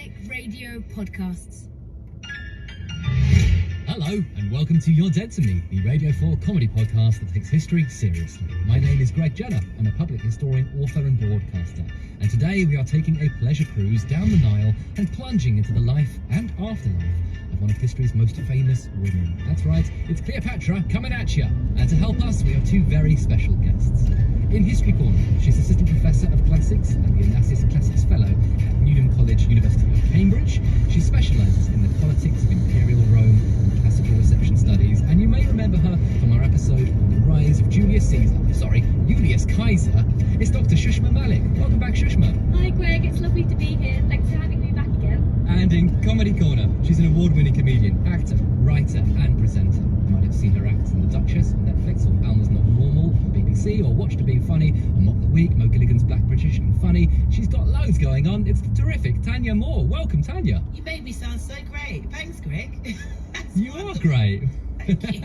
Gaelic Radio Podcasts. Hello, and welcome to You're Dead to Me, the Radio 4 comedy podcast that takes history seriously. My name is Greg Jenner. I'm a public historian, author and broadcaster. And today we are taking a pleasure cruise down the Nile and plunging into the life and afterlife of one of history's most famous women. That's right, it's Cleopatra coming at you. And to help us, we have two very special guests. In History Corner, she's Assistant Professor of Classics and the Onassis Classics Fellow at Newnham College, University of Cambridge. She specialises in the politics of Imperial Rome and classical reception studies, and you may remember her from our episode on the rise of Julius Kaiser. It's Dr. Shushma Malik. Welcome back, Shushma. Hi Greg, it's lovely to be here. Thanks for having me back again. And in Comedy Corner, she's an award-winning comedian, actor, writer and presenter. You might have seen her act in The Duchess on Netflix, or Alma's Not Normal on BBC, or Watch to Be Funny, or Mock the Week, Mo Gilligan's Black British and Funny. She's got loads going on. It's terrific. Tanya Moore. Welcome, Tanya. You made me sound so great. Thanks, Greg. You are great. Thank you.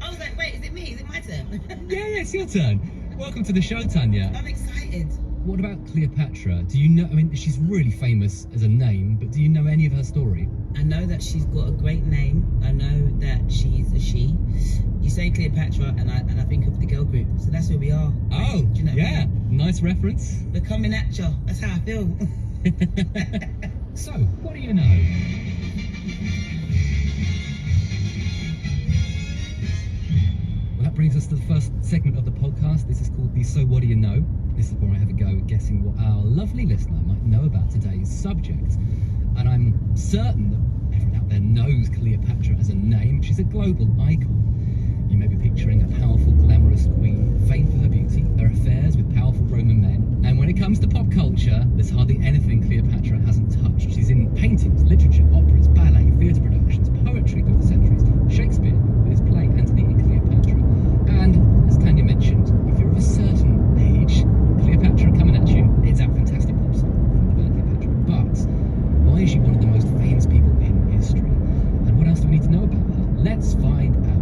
I was like, wait, is it me? Is it my turn? Yeah, it's your turn. Welcome to the show, Tanya. I'm excited. What about Cleopatra? Do you know, I mean, she's really famous as a name, but do you know any of her story? I know that she's got a great name. I know that she's a she. You say Cleopatra and I think of the girl group. So that's where we are. Oh, do you know yeah. what I mean? Nice reference. We're coming at you. That's how I feel. So, what do you know? Well, that brings us to the first segment of the podcast. This is called the So What Do You Know? This is where I have a go at guessing what our lovely listener might know about today's subject. And I'm certain that everyone out there knows Cleopatra as a name. She's a global icon. You may be picturing a powerful, glamorous queen, famed for her beauty, her affairs with powerful Roman men. And when it comes to pop culture, there's hardly anything Cleopatra hasn't touched. She's in paintings, literature, operas, ballet, theatre productions, poetry through the centuries, Shakespeare with his play Antony and Cleopatra. And, as Tanya mentioned, if you're of a certain age, Cleopatra coming at you, it's that fantastic pop song from the band Cleopatra. But why is she one of the most famous people in history? And what else do we need to know about her? Let's find out.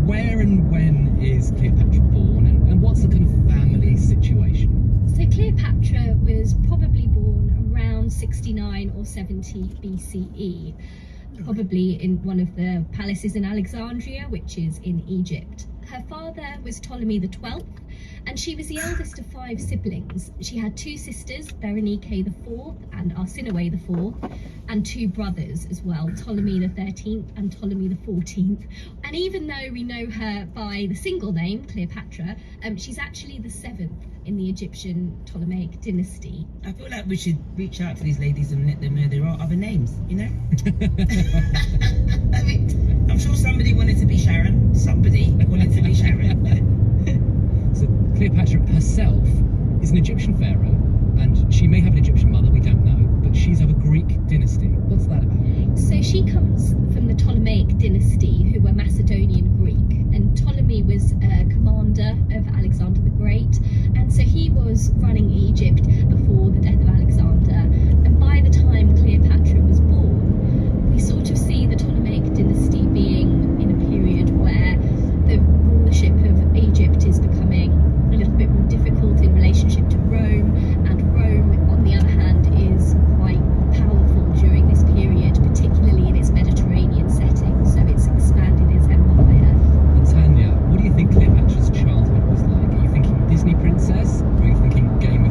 Where and when is Cleopatra born, and what's the kind of family situation? So Cleopatra was probably born around 69 or 70 BCE, probably in one of the palaces in Alexandria, which is in Egypt. Her father was Ptolemy the 12th, and she was the eldest of 5 siblings. She had 2 sisters, Berenike the 4th and Arsinoe the 4th, and 2 brothers as well, Ptolemy the 13th and Ptolemy the 14th. And even though we know her by the single name, Cleopatra, she's actually the 7th in the Egyptian Ptolemaic dynasty. I feel like we should reach out to these ladies and let them know there are other names, you know? I mean, I'm sure somebody wanted to be Sharon. Somebody wanted to be Sharon. So Cleopatra herself is an Egyptian pharaoh, and she may have an Egyptian mother, we don't know, but she's of a Greek dynasty. What's that about? So she comes from the Ptolemaic dynasty, who were Macedonian Greek, and Ptolemy was a commander of Alexander the Great, and so he was running Egypt before the death of Alexander. And by the time Cleopatra was born, we sort of see the Ptolemaic dynasty being in a period where the rulership of Egypt is becoming a little bit more difficult in relationship to Rome, and Rome, on the other hand, is quite powerful during this period, particularly in its Mediterranean setting, so it's expanded its empire. And Tanya, what do you think Cleopatra's childhood was like? Are you thinking Disney princess, or are you thinking Game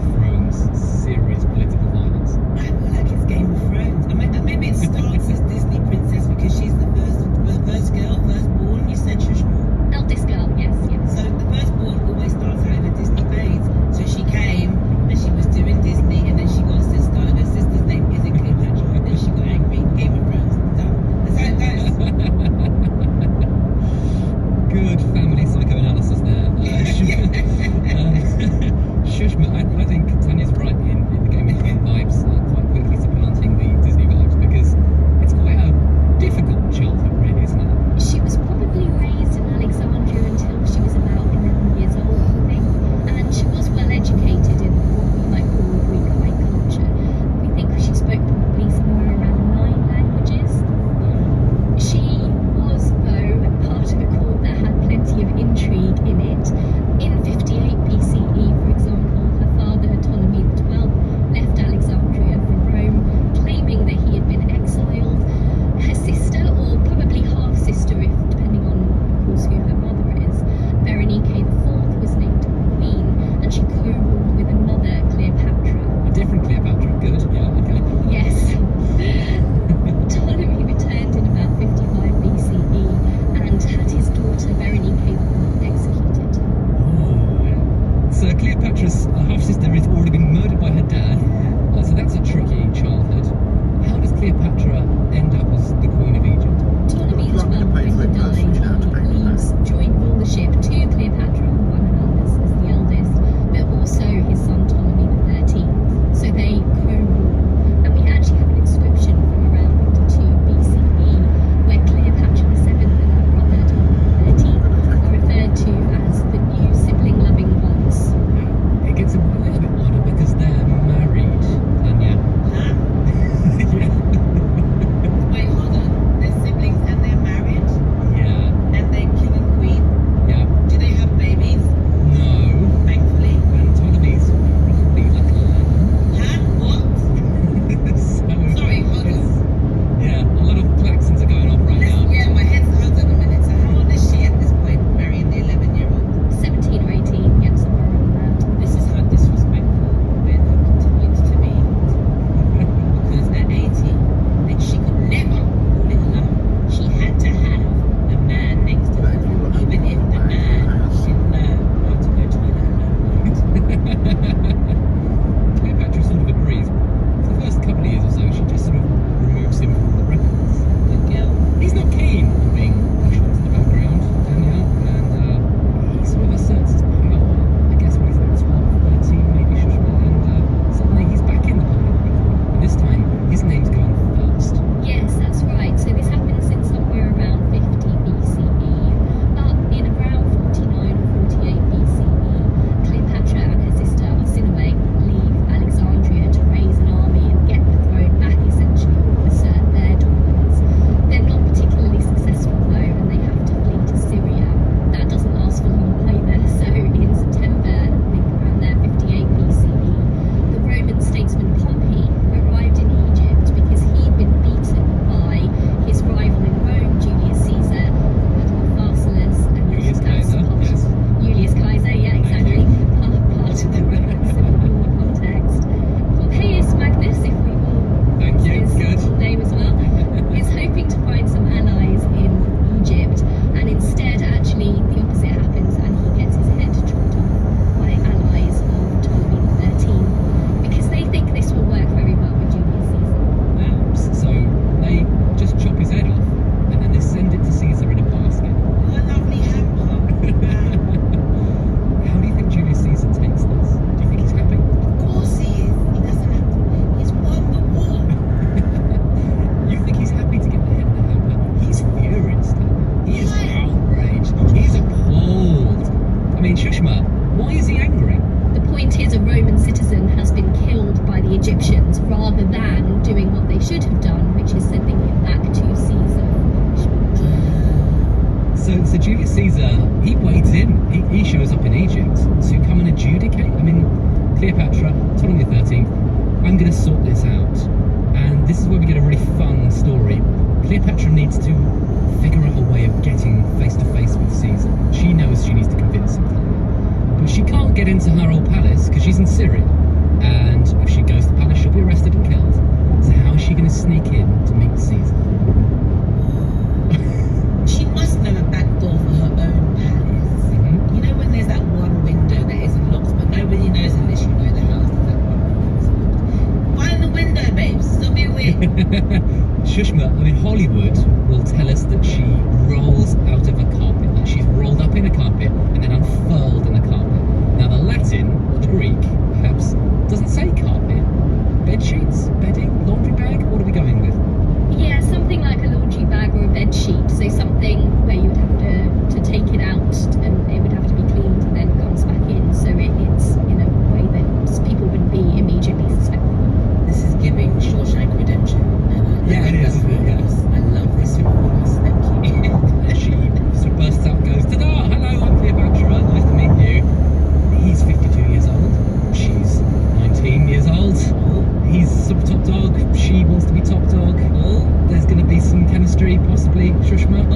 getting face to face with Caesar. She knows she needs to convince him, but she can't get into her old palace because she's in Syria, and if she goes to the palace she'll be arrested and killed. So how is she going to sneak in to meet Caesar? She must know a back door for her own palace. Mm-hmm. You know when there's that one window that isn't locked, but nobody knows unless you know the house that that one window is locked. Find the window, babes. Stop being weird. Shushma, I mean, Hollywood will tell us that she rolls out of a carpet, like she's rolled up in a carpet and then unfurled in a carpet. Now the Latin, or the Greek, perhaps, doesn't say carpet. Bed sheets, bedding, laundry bag, what are we going with? Yeah, something like a laundry bag or a bed sheet. So something where you would have to take it out and it would have to be cleaned and then comes back in. So it's in a way that people wouldn't be immediately suspectful. This is giving Shawshank Redemption. Yeah, it is, isn't it? Yeah. I love this performance. Thank you. She sort of bursts out and goes, "Ta-da! Hello, I'm Cleopatra. Nice to meet you." He's 52 years old. She's 19 years old. He's sort of top dog. She wants to be top dog. There's going to be some chemistry, possibly. Shushma.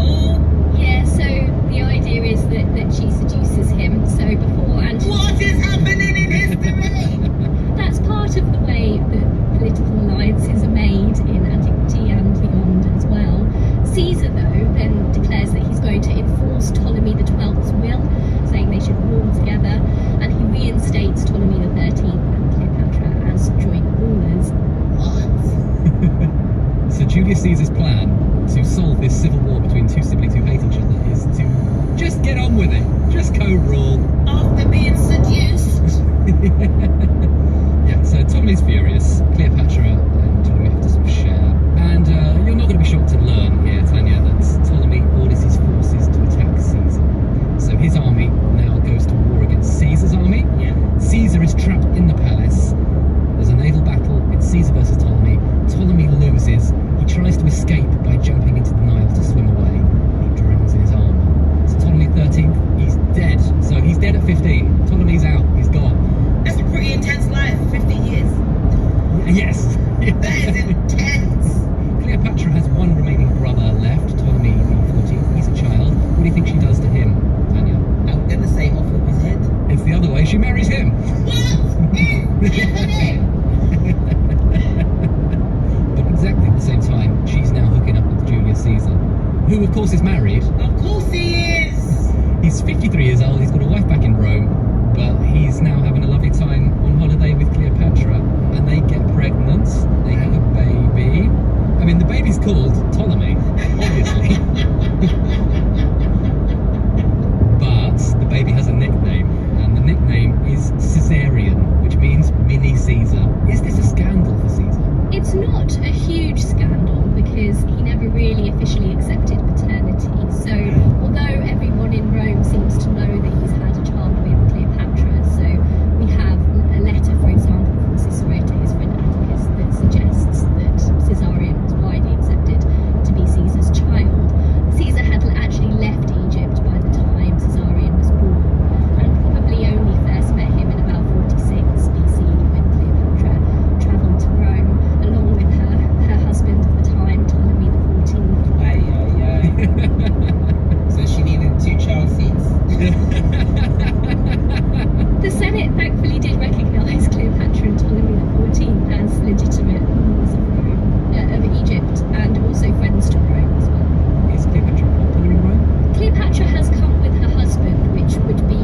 Yeah, so the idea is that she seduces him. So before and What is happening in history? that's part of the way that political alliances are made in antiquity and beyond as well. Caesar, though, then declares that he's going to enforce Ptolemy XII's will, saying they should rule together, and he reinstates Ptolemy XIII and Cleopatra as joint rulers. What? So Julius Caesar's plan to solve this civil war between two siblings who hate each other is to just get on with it. Just co-rule. After being seduced? Yeah, so Ptolemy's furious. Cleopatra and Ptolemy have to sort of share. And you're not going to be shocked to learn here, Tanya, that Ptolemy orders his forces to attack Caesar. So his army now goes to war against Caesar's army. Yeah. Caesar is trapped in the palace. There's a naval battle. It's Caesar versus Ptolemy. Ptolemy loses. He tries to escape by jumping into the Nile to swim away. He drowns in his armour. So Ptolemy XIII, he's dead. So he's dead at 15. Ptolemy's out. He's gone. That's a pretty intense life, 50 years. Yes. That is intense. Cleopatra has one remaining brother left, Ptolemy XIV. He's a child. What do you think she does to him, Tanya? I'm going to say off with his head. It's the other way. She marries him. What is happening? But exactly at the same time, she's now hooking up with Julius Caesar, who of course is married. Of course he is. He's 53 years old. He's got a wife back in Rome, but he's now having a lovely time on holiday with Cleopatra, and they get pregnant. They have a baby. I mean, the baby's called Ptolemy, obviously. But the baby has a nickname, and the nickname is Caesarion, which means mini Caesar. Is this a scandal for Caesar? It's not a huge scandal because he never really officially accepted paternity. So although everyone in Rome seems to know that he's had a child with Cleopatra, so we have a letter, for example, from Cicero to his friend Atticus that suggests that Caesarion was widely accepted to be Caesar's child. Caesar had actually left Egypt by the time Caesarion was born, and probably only first met him in about 46 BC when Cleopatra travelled to Rome along with her husband at the time, Ptolemy XIV. So she needed 2 child seats. The Senate thankfully did recognise Cleopatra and Ptolemy XIV as legitimate rulers of Rome, of Egypt, and also friends to Rome as well. Is Cleopatra popular in Rome? Cleopatra has come with her husband, which it would be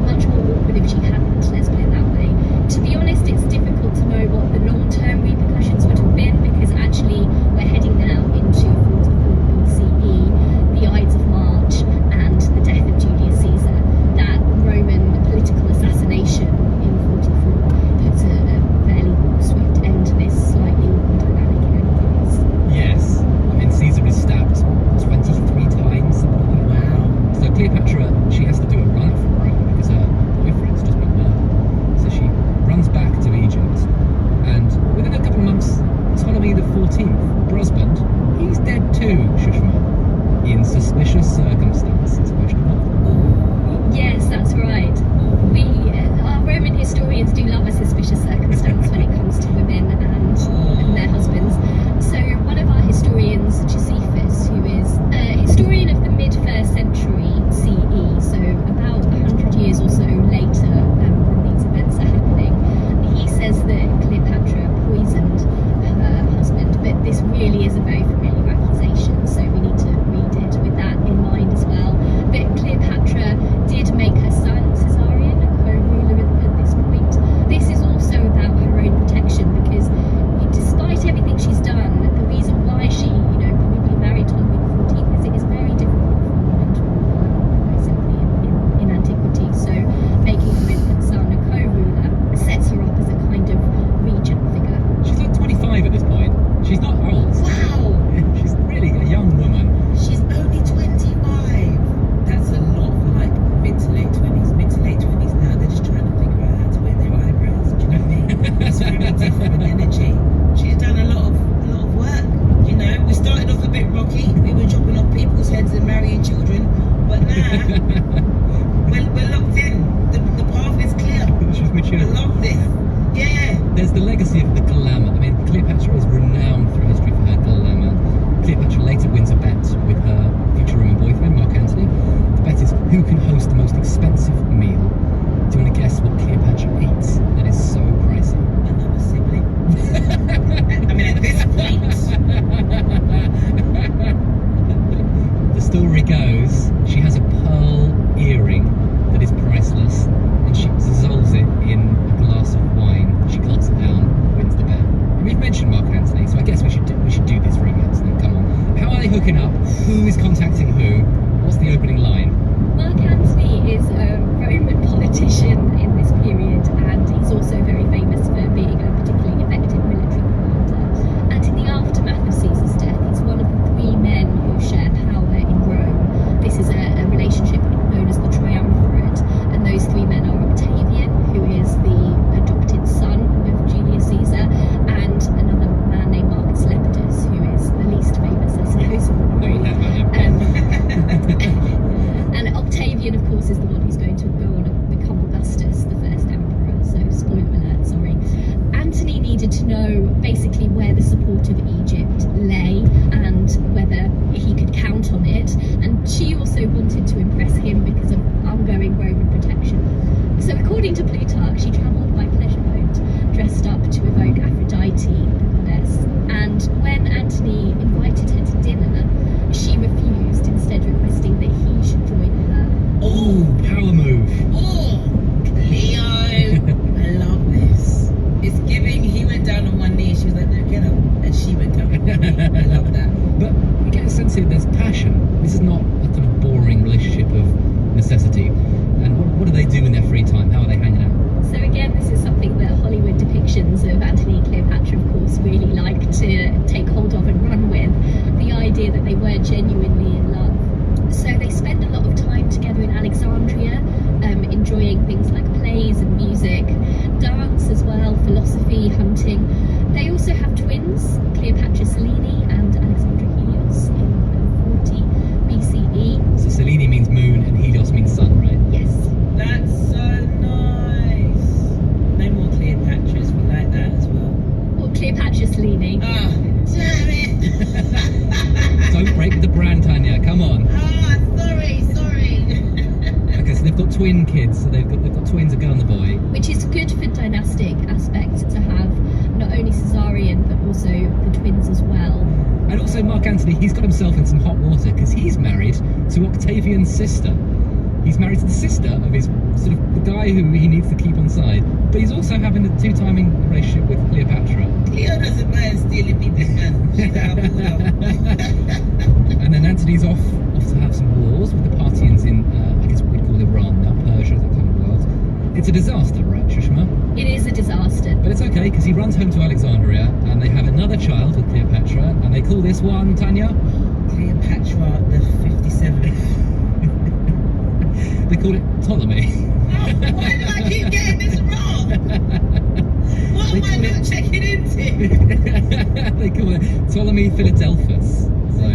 much more awkward if she hadn't, let's put it that way. To be honest, it's difficult to know what the long-term repercussions would have been, because actually we're heading now into 44 BCE, the Ides of March, and the death of Julius Caesar. That Roman political assassination in 44 puts a fairly swift end to this slightly awkward dynamic in any case. Yes. I mean, Caesar is stabbed 23 times. Wow. So Cleopatra, she has to do a run from Rome because her boyfriend's just been murdered. So she runs back to Egypt, and within a couple of months, Ptolemy XIV, her husband, he's dead too, Shushma, in suspicious circumstances. Question mark? Yes, that's right. Our Roman historians do love a suspicious circumstance when it comes to women and their husbands. So one of our historians, Josephus, who is a historian of the mid-1st hooking up. Who is contacting who? What's the opening line? Mark Antony is a Roman politician in this period, and he's also very famous for being a particularly effective military commander. And in the aftermath of Caesar's death, he's one of the three men who share power in Rome. This is a relationship known as the Triumvirate, and those three men are Octavian, who is the adopted son of Julius Caesar, and another man named Marcus Lepidus, who is the least famous, I suppose, of the three. And Octavian, of course, is the one who's going to go on and become Augustus, the first emperor. So, spoiler alert, sorry. Antony needed to know basically where the support of Egypt lay and whether he could count on it. And she also wanted to impress him because of ongoing Roman protection. So, according to Plutarch, she travelled by pleasure boat, dressed up to evoke Aphrodite, the goddess. And when Antony invited her to dinner, she refused, instead requesting that he should join her. Oh, power move. Oh, Leo. I love this. It's giving, he went down on one knee, she was like, no, get up. And she went down on one knee. I love that. But we get a sense here there's passion. This is not a kind of boring relationship of necessity. And what do they do in their free time? How are they hanging out? So again, this is something that Hollywood depictions of Antony and Cleopatra, of course, really like to take hold of and run with. The idea that they were genuinely in love. So they spend a lot of time together in Alexandria, enjoying things like plays and music, dance as well, philosophy, hunting. They also have twins, Cleopatra Selene and Alexandra Helios, in 40 BCE. So Selene means moon and Helios means sun, right? Yes. That's so nice. No more Cleopatras, we like that as well. Or Cleopatra Selene. Ah, damn it. Don't break the brand, Tanya. Come on. Ah, sorry. Okay, so they've got twin kids. So they've got twins, a girl and a boy. Which is good for dynastic aspects to have not only Caesarion but also the twins as well. And also Mark Antony, he's got himself in some hot water because he's married to Octavian's sister. He's married to the sister of his sort of the guy who he needs to keep on side. But he's also having a two-timing relationship with Cleopatra. Cleo doesn't mind stealing people's man. She's out of order. And then Antony's off to have some wars with the Parthians in, I guess what we'd call Iran now, Persia, that kind of world. It's a disaster, right, Shushma? It is a disaster. But it's okay, because he runs home to Alexandria, and they have another child with Cleopatra, and they call this one, Tanya? Cleopatra the 57th. They call it Ptolemy. Oh, why do I keep getting this wrong? What am I not checking into? They call it Ptolemy Philadelphus. So,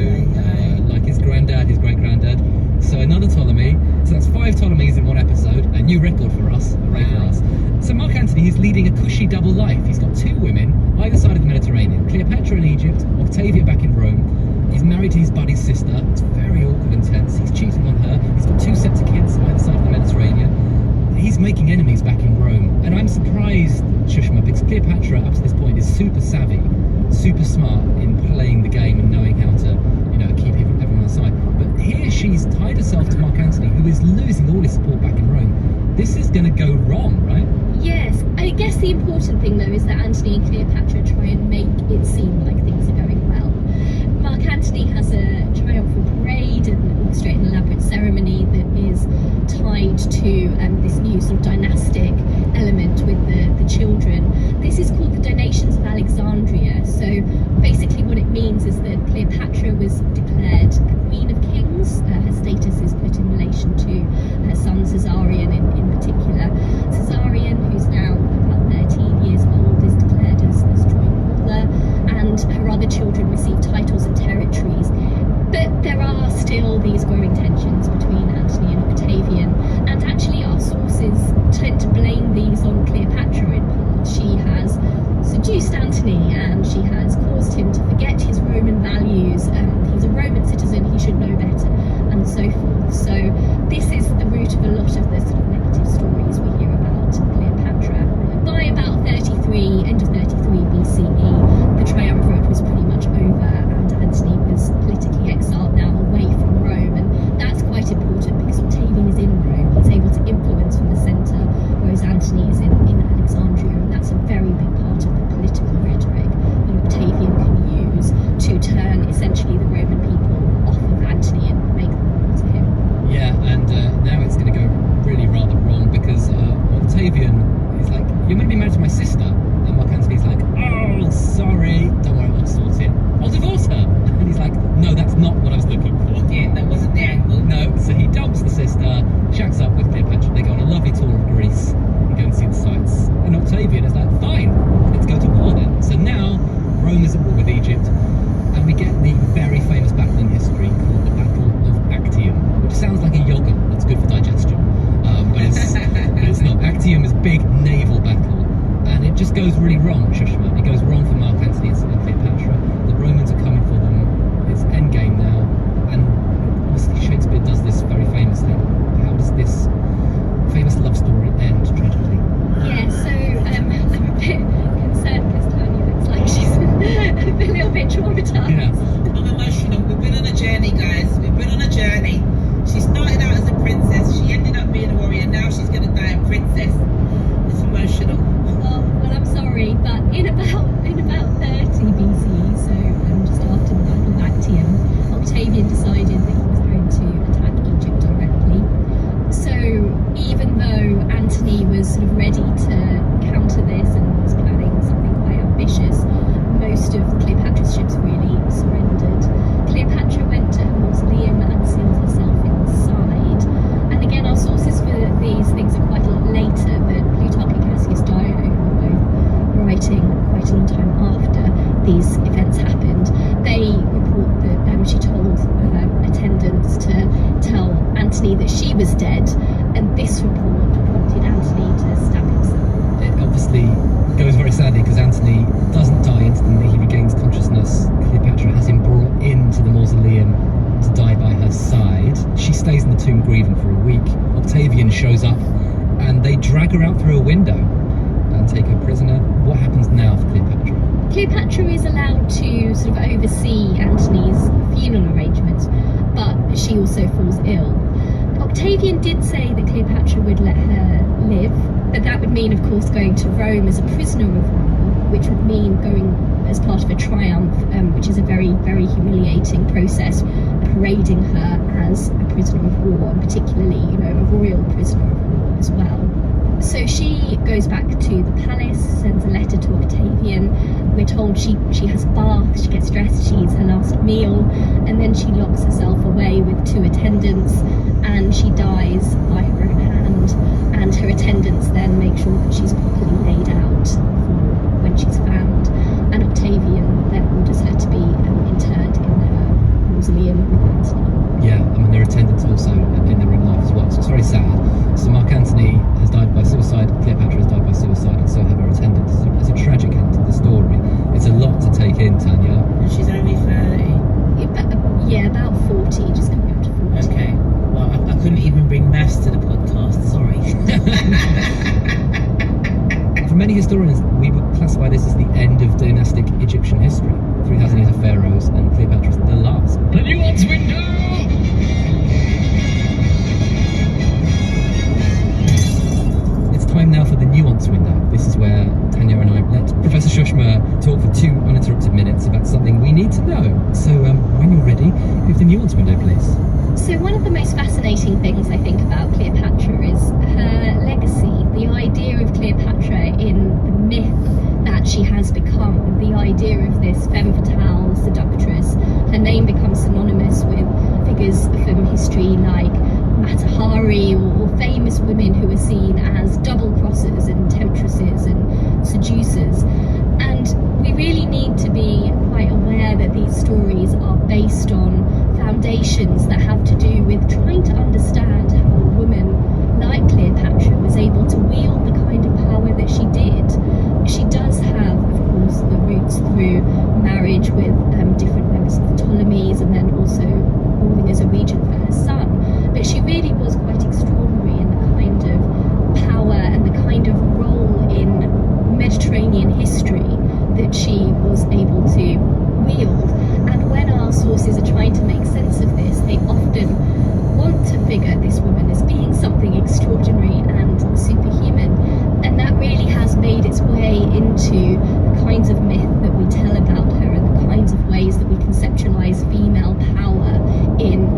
like his granddad, his great-granddad. So another Ptolemy. So that's 5 Ptolemies in one episode. A new record for us. Hooray for us. So Mark Antony, he's leading a cushy double life. He's got 2 women, either side of the Mediterranean. Cleopatra in Egypt, Octavia back in Rome. He's married to his buddy's sister. It's very awkward and tense. He's cheating on her. He's got 2 sets of kids either side of the Mediterranean. He's making enemies back in Rome. And I'm surprised, Shushma, because Cleopatra up to this point is super savvy, super smart in playing the game and knowing how to, keep everyone on side. But here she's tied herself to Mark Antony, who is losing all his support back in Rome. This is going to go wrong, right? Yes, I guess the important thing though is that Antony and Cleopatra try and make it seem like things are going well. Mark Antony has a triumphal parade and orchestrate an elaborate ceremony that is tied to this new sort of dynastic element with the children. This is called the Donations of Alexandria. So basically what it means is that Cleopatra was declared the Queen of Kings. Her status is put in relation to her son Caesarion in particular. Caesarion, who's now about 13 years old, is declared as joint ruler, and her other children receive titles and territories. But there are still these growing tensions between Antony and Octavian, and actually our sources tend to blame these on Cleopatra in part. She has seduced Antony and she has caused him to forget his Roman values. He's a Roman citizen, he should know better, and so forth. So this is the root of a lot of the sort of negative stories we hear about Cleopatra. By about 33, end of 33 BCE, the triumvirate was pretty much over and Antony was politically exiled now away from Rome, and that's quite important because Octavian is in Rome. He's able to influence from the centre, whereas Antony is in Alexandria, and that's a very big part of the political rhetoric that Octavian can use. Antony that she was dead, and this report prompted Antony to stab himself. It obviously goes very sadly because Antony doesn't die instantly. He regains consciousness. Cleopatra has him brought into the mausoleum to die by her side. She stays in the tomb grieving for a week. Octavian shows up and they drag her out through a window and take her prisoner. What happens now for Cleopatra? Cleopatra is allowed to sort of oversee Antony's funeral arrangements, but she also falls ill. Octavian did say that Cleopatra would let her live, but that would mean, of course, going to Rome as a prisoner of war, which would mean going as part of a triumph, which is a very, very humiliating process, parading her as a prisoner of war, and particularly, a royal prisoner of war as well. So she goes back to the palace, sends a letter to Octavian. We're told she has a bath, she gets dressed, she eats her last meal, and then she locks herself away with 2 attendants, and she dies by her own hand. And her attendants then make sure that she's properly laid out for when she's found. And Octavian then orders her to be interred in her mausoleum with Antony. Yeah, their attendants also in their own life as well, so it's very sad. So Mark Antony has died by suicide, Cleopatra has died by suicide, and so have her attendants. It's a tragic end to the story. It's a lot to take in, Tanya. And she's only 30. Yeah, about 40, just coming up to 40. Okay. Well, I couldn't even bring maths to the podcast, sorry. For many historians, we would classify this as the end of dynastic Egyptian history. 3,000 years of pharaohs, and Cleopatra's the last. The nuance window! It's time now for the nuance window. This is where Tanya and I let Professor Shushma talk for 2 uninterrupted minutes about something we need to know. So when you're ready, give the nuance window, please. So one of the most fascinating things I think about Cleopatra is her legacy, the idea of Cleopatra in the myth that she has become, the idea of this femme fatale seductress. Her name becomes synonymous with figures from history like Matahari or famous women who are seen as double-crossers and temptresses and seducers. And we really need to be quite aware that these stories are based on foundations that have to do with trying to understand how a woman like Cleopatra was able to wield the kind of power that she did. She does have, of course, the roots through marriage with different members of the Ptolemies, and then also ruling as a regent for her son. But she really was quite extraordinary in the kind of power and the kind of role in Mediterranean history that she was able to wield. And when our sources are trying to make sense of this, they often want to figure this woman as being something extraordinary and superhuman. And that really has made its way into the kinds of myth that we tell about her and the kinds of ways that we conceptualize female power in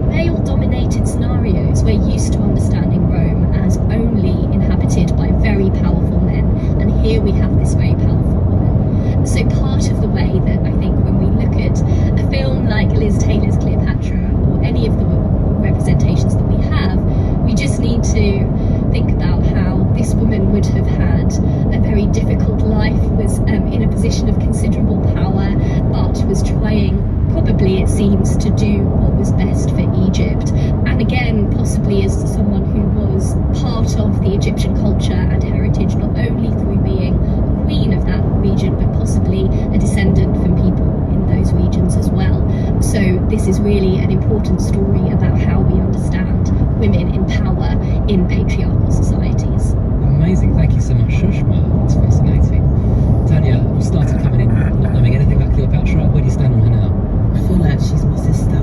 male-dominated scenarios. We're used to understanding Rome as only inhabited by very powerful men, and here we have this very powerful woman. So part of the way that I think when we look at a film like Liz Taylor's Cleopatra, or any of the representations that we have, we just need to think about how this woman would have had a very difficult life, was in a position of considerable power, but was trying, probably it seems, to do what was best for Egypt. And again, possibly as someone who was part of the Egyptian culture and heritage, not only through being a queen of that region, but possibly a descendant from people in those regions as well. So this is really an important story about how we understand women in power in patriarchal societies. Amazing, thank you so much, Shushma. That's fascinating. Tanya, you started coming in not knowing anything about Cleopatra. Where do you stand on her now? I feel like she's my sister.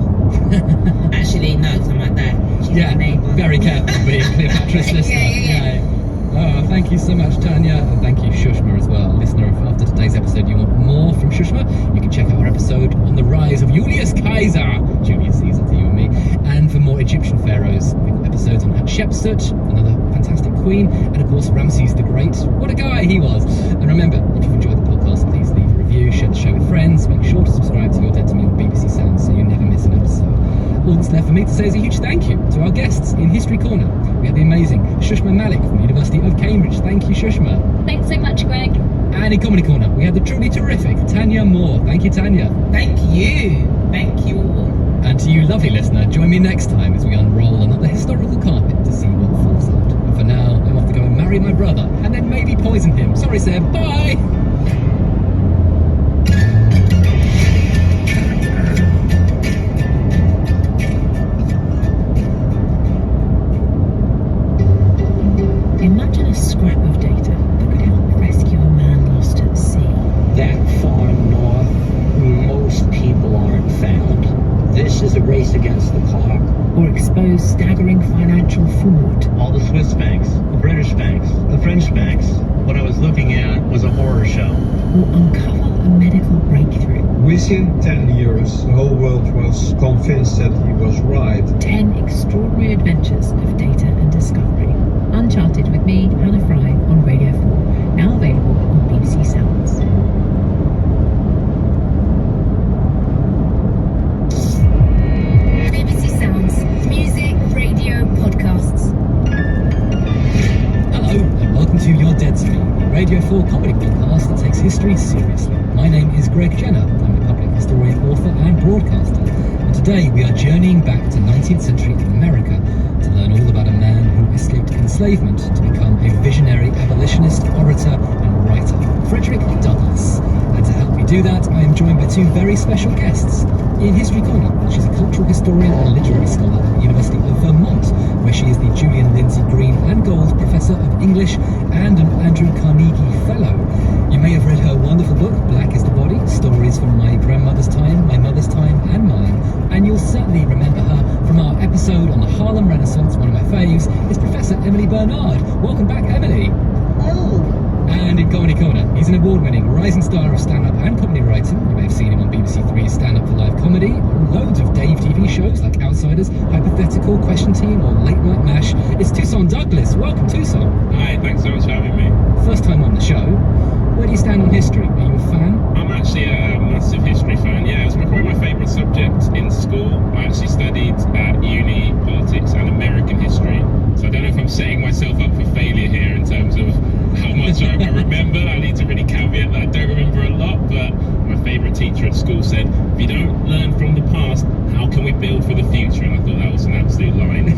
Actually, no, because I'm like that. She's my neighbour. Very careful being Cleopatra's sister. Yeah. Oh, thank you so much, Tanya, and thank you, Shushma, as well. Listener, if after today's episode you want more from Shushma, you can check out our episode on the rise of Julius Caesar, Julius Caesar to you and me. And for more Egyptian pharaohs, we've got episodes on Hatshepsut, another fantastic queen, and of course Ramses the Great. What a guy he was! And remember, if you've enjoyed the podcast, please leave a review, share the show with friends, make sure to subscribe to You're Dead to Me on BBC Sounds so you never miss an episode. All that's left for me to say is a huge thank you to our guests in History Corner. We had the amazing Shushma Malik from the University of Cambridge. Thank you, Shushma. Thanks so much, Greg. And in Comedy Corner, we had the truly terrific Tanya Moore. Thank you, Tanya. Thank you. Thank you all. And to you, lovely listener, join me next time as we unroll another historical carpet to see what falls out. And for now, I'm off to go and marry my brother, and then maybe poison him. Sorry, Seb. Bye! Imagine a scrap of data that could help rescue a man lost at sea. That far north, most people aren't found. This is a race against the clock. Or expose staggering financial fraud. All the Swiss banks, the British banks, the French banks. What I was looking at was a horror show. Or uncover a medical breakthrough. Within 10 years, the whole world was convinced that he was right. 10 extraordinary adventures of data and discovery. Uncharted with me, Hannah Fry, on Radio 4. Now available on BBC Sounds. BBC Sounds. Music, radio, podcasts. Hello, and welcome to You're Dead to Me, a Radio 4 comedy podcast that takes history seriously. My name is Greg Jenner. I'm a public historian, author, and broadcaster. And today we are journeying back to 19th century America to learn all about a man who escaped enslavement to become a visionary abolitionist, orator, and writer, Frederick Douglass. And to help me do that, I am joined by two very special guests. In History Corner, she's a cultural historian and literary scholar at the University of Vermont, where she is the Julian Lindsay Green and Gold Professor of English and an Andrew Carnegie Fellow. You may have read her wonderful book, Black is the Body, Stories from My Grandmother's Time, My Mother's Time, and Mine. And you'll certainly remember her from our episode on the Harlem Renaissance. One of my faves is Professor Emily Bernard. Welcome back, Emily. Oh! And in Comedy Corner, he's an award-winning rising star of stand-up and comedy writing. You may have seen him on BBC Three's Stand Up for Live Comedy, or loads of Dave TV shows like Outsiders, Hypothetical, Question Team, or Late Night Mash. It's Tucson Douglas. Welcome, Tucson. Hi, thanks so much for having me. First time on the show. Where do you stand on history? Are you a fan? I'm actually a massive history fan. Yeah, it was probably my favourite subject in school. I actually studied at uni politics and American history. So I don't know if I'm setting myself up for failure here in terms of how much I remember. I need to really caveat that I don't remember a lot, but my favourite teacher at school said, if you don't learn from the past, how can we build for the future? And I thought that was an absolute line.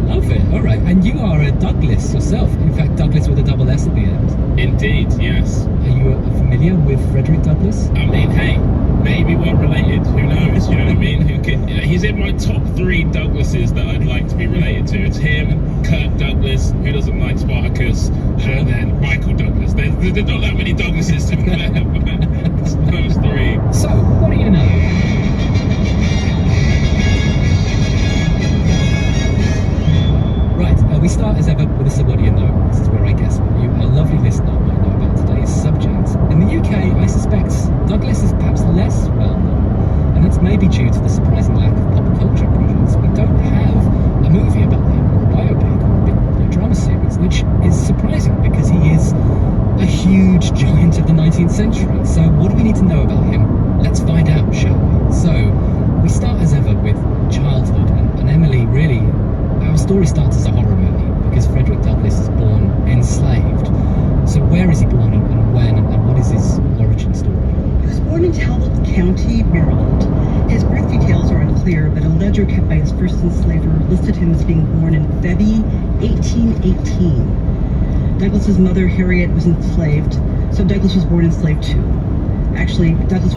Love it. All right. And you are a Douglas yourself. In fact, Douglas with a double S at the end. Indeed, yes. Are you familiar with Frederick Douglass? I mean, hey, maybe we're related. Who knows? You know what I mean? He's in my top 3 Douglases that I'd like to be related to. It's him, Kirk Douglas, who doesn't like Spartacus, and then Michael Douglas. There's not that many Douglases to be there, but it's those 3. So, what do you know? Right, we start as ever with a So What Do You Know? This is where I guess what you, a lovely listener, might know about today's subject. In the UK, I suspect Douglas is perhaps less well known, and that's maybe due to the surprising lack of pop culture projects. We don't have a movie about him, or a biopic, or a big drama series, which is surprising because he is a huge giant of the 19th century. So what do we need to know about him? Let's find out, shall we? So, we start as ever with childhood, and Emily, really, our story starts as a horror movie because Frederick Douglass is born enslaved. So where is he born and when and what is his origin story? He was born in Talbot County, Maryland. His birth details are unclear, but a ledger kept by his first enslaver listed him as being born in February 1818. Douglas's mother, Harriet, was enslaved, so Douglas was born enslaved too. Actually, Douglas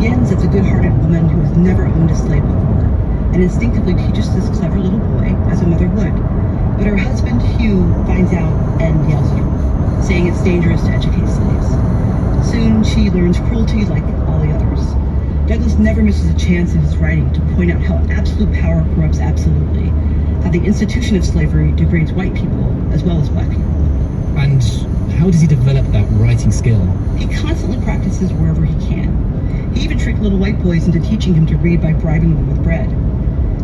begins as a good-hearted woman who has never owned a slave before, and instinctively teaches this clever little boy as a mother would. But her husband, Hugh, finds out and yells at her, saying it's dangerous to educate slaves. Soon, she learns cruelty like all the others. Douglas never misses a chance in his writing to point out how absolute power corrupts absolutely, how the institution of slavery degrades white people as well as black people. And how does he develop that writing skill? He constantly practices wherever he can. He even tricked little white boys into teaching him to read by bribing them with bread.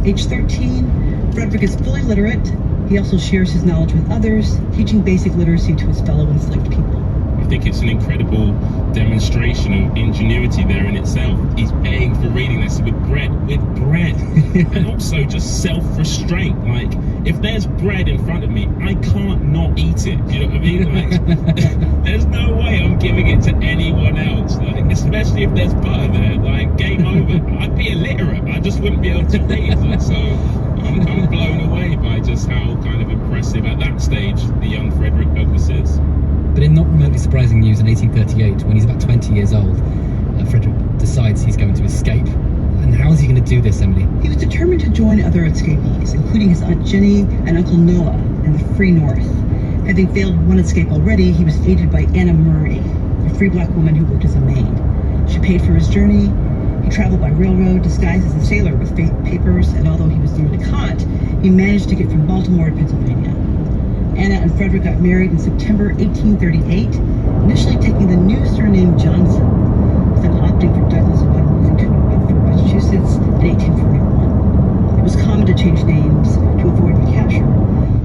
Age 13, Frederick is fully literate. He also shares his knowledge with others, teaching basic literacy to his fellow enslaved people. I think it's an incredible demonstration of ingenuity there in itself. He's paying for reading this with bread, and also just self-restraint. Like, if there's bread in front of me, I can't not eat it. Do you know what I mean? Like, there's no way I'm giving it to anyone else. Like, especially if there's butter there. Like, game over. I'd be illiterate. I just wouldn't be able to read. Like, so I'm blown away by just how kind of impressive at that stage the young Frederick Douglass is. But in not remotely surprising news, in 1838, when he's about 20 years old, Frederick decides he's going to escape. And how is he going to do this, Emily? He was determined to join other escapees, including his Aunt Jenny and Uncle Noah in the Free North. Having failed one escape already, he was aided by Anna Murray, a free black woman who worked as a maid. She paid for his journey. He traveled by railroad, disguised as a sailor with fake papers, and although he was nearly caught, he managed to get from Baltimore to Pennsylvania. Anna and Frederick got married in September 1838, initially taking the new surname Johnson, then opting for Douglas upon moving to New Bedford, Massachusetts in 1841. It was common to change names to avoid recapture.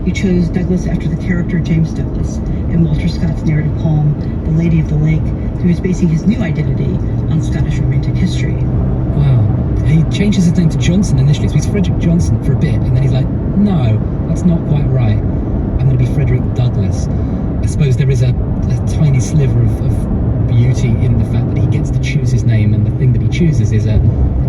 He chose Douglas after the character James Douglas in Walter Scott's narrative poem, The Lady of the Lake, so he was basing his new identity on Scottish romantic history. Wow. He changes his name to Johnson initially, so he's Frederick Johnson for a bit, and then he's like, no, that's not quite right. I'm going to be Frederick Douglass. I suppose there is a tiny sliver of beauty in the fact that he gets to choose his name, and the thing that he chooses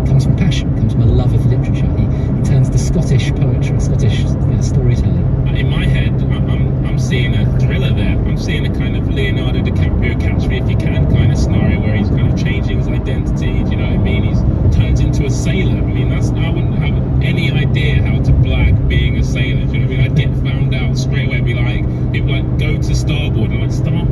comes from passion, comes from a love of literature. He turns to Scottish poetry, Scottish storytelling. In my head, I'm seeing a thriller there. I'm seeing a kind of Leonardo DiCaprio Catch Me If You Can kind of scenario where he's kind of changing his identity. Do you know what I mean? He's turns into a sailor. I mean, I wouldn't have any idea how to blag being a sailor. Do you know what I mean? I'd get found out straight away. It'd be like, people like, go to starboard, and I'm like, starboard?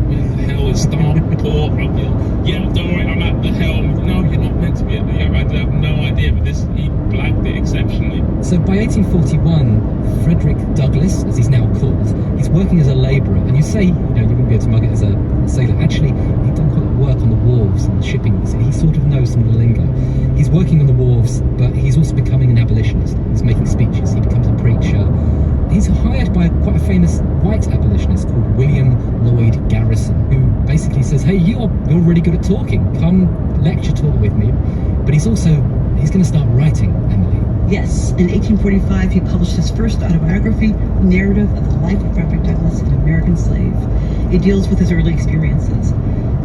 Where the hell is starboard? I'd be like, yeah, don't worry, I'm at the helm. No, you're not meant to be at the helm. I'd have no idea, but he blagged it exceptionally. So by 1841, Frederick Douglass, as he's now called, he's working as a labourer, and you say, you wouldn't be able to mug it as a sailor. Actually, he'd done quite a lot of work on the wharves and shipping, so he sort of knows some of the lingo. He's working on the wharves, but he's also becoming an abolitionist. He's making speeches, he becomes a preacher. He's hired by quite a famous white abolitionist called William Lloyd Garrison, who basically says, hey, you're really good at talking, come lecture tour with me. But he's going to start writing, Emily. Yes, in 1845 he published his first autobiography, Narrative of the Life of Frederick Douglass, an American Slave. It deals with his early experiences.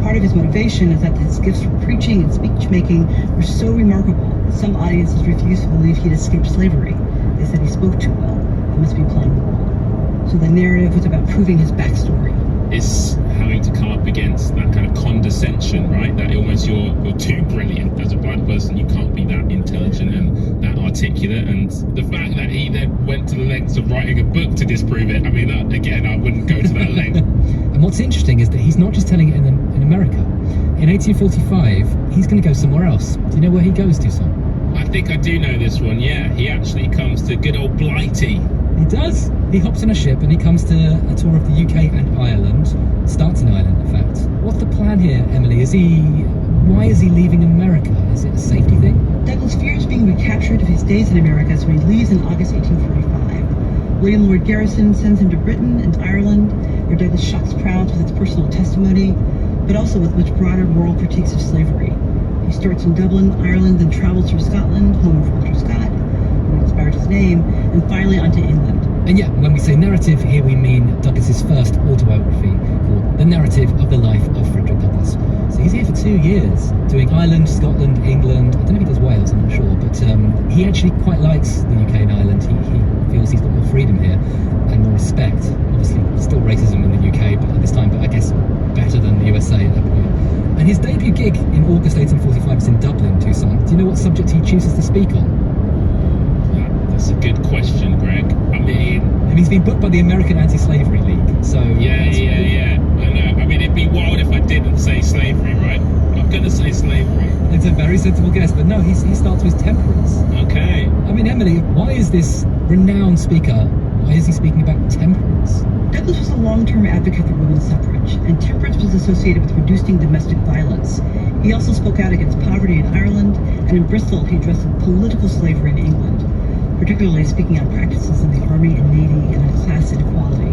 Part of his motivation is that his gifts for preaching and speech making were so remarkable that some audiences refused to believe he'd escaped slavery. They said he spoke too well. He must be playing the role. So the narrative was about proving his backstory. It's having to come up against that kind of condescension, right? That almost you're too brilliant as a blind person. You can't be that intelligent and that articulate. And the fact that he then went to the lengths of writing a book to disprove it, I mean, again, I wouldn't go to that length. And what's interesting is that he's not just telling it in America. In 1845, he's going to go somewhere else. Do you know where he goes to, son? I think I do know this one, yeah. He actually comes to good old Blighty. He does. He hops on a ship and he comes to a tour of the UK and Ireland. Starts in Ireland, in fact. What's the plan here, Emily? Why is he leaving America? Is it a safety thing? Douglas fears being recaptured if he stays in America, so he leaves in August 1845. William Lloyd Garrison sends him to Britain and Ireland, where Douglas shocks crowds with his personal testimony, but also with much broader moral critiques of slavery. He starts in Dublin, Ireland, then travels through Scotland, home of Walter Scott, who inspired his name, and finally onto England. And yeah, when we say narrative, here we mean Douglas's first autobiography called The Narrative of the Life of Frederick Douglass. So he's here for 2 years, doing Ireland, Scotland, England. I don't know if he does Wales, I'm not sure, but he actually quite likes the UK and Ireland. He feels he's got more freedom here and more respect. Obviously, still racism in the UK, but at this time, but I guess better than the USA at that point. And his debut gig in August 1845 is in Dublin, Toussaint. Do you know what subject he chooses to speak on? That's a good question, Greg. I mean... And he's been booked by the American Anti-Slavery League, so... Yeah. I know. I mean, it'd be wild if I didn't say slavery, right? I'm going to say slavery. It's a very sensible guess, but no, he starts with temperance. Okay. I mean, Emily, why is this renowned speaker, why is he speaking about temperance? Douglas was a long-term advocate for women's suffrage, and temperance was associated with reducing domestic violence. He also spoke out against poverty in Ireland, and in Bristol he addressed political slavery in England, particularly speaking out practices in the Army and Navy and on class inequality.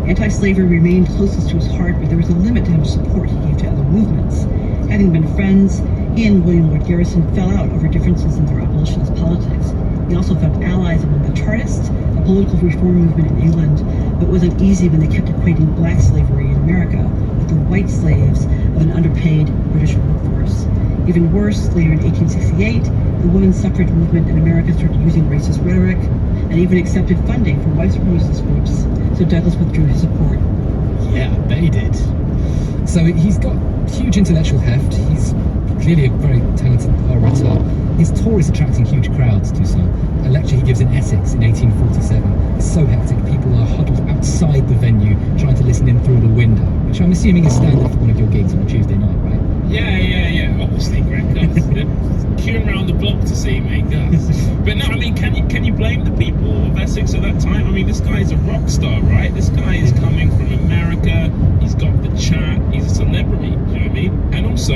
Anti-slavery remained closest to his heart, but there was a limit to how much support he gave to other movements. Having been friends, he and William Lloyd Garrison fell out over differences in their abolitionist politics. He also found allies among the Chartists, a political reform movement in England, but it wasn't easy when they kept equating black slavery in America with the white slaves of an underpaid British workforce. Even worse, later in 1868, the women's suffrage movement in America started using racist rhetoric and even accepted funding from white supremacist groups, so Douglas withdrew his support. Yeah, they did. So he's got huge intellectual heft. He's clearly a very talented orator. His tour is attracting huge crowds, Toussaint. A lecture he gives in Essex in 1847 is so hectic, people are huddled outside the venue trying to listen in through the window, which I'm assuming is standard for one of your gigs on a Tuesday night, right? Yeah. Obviously, Greg. They're queuing around the block to see me, Gus. But no, I mean, can you blame the people of Essex at that time? I mean, this guy is a rock star, right? This guy is coming from America. He's got the chat. He's a celebrity. You know what I mean? And also,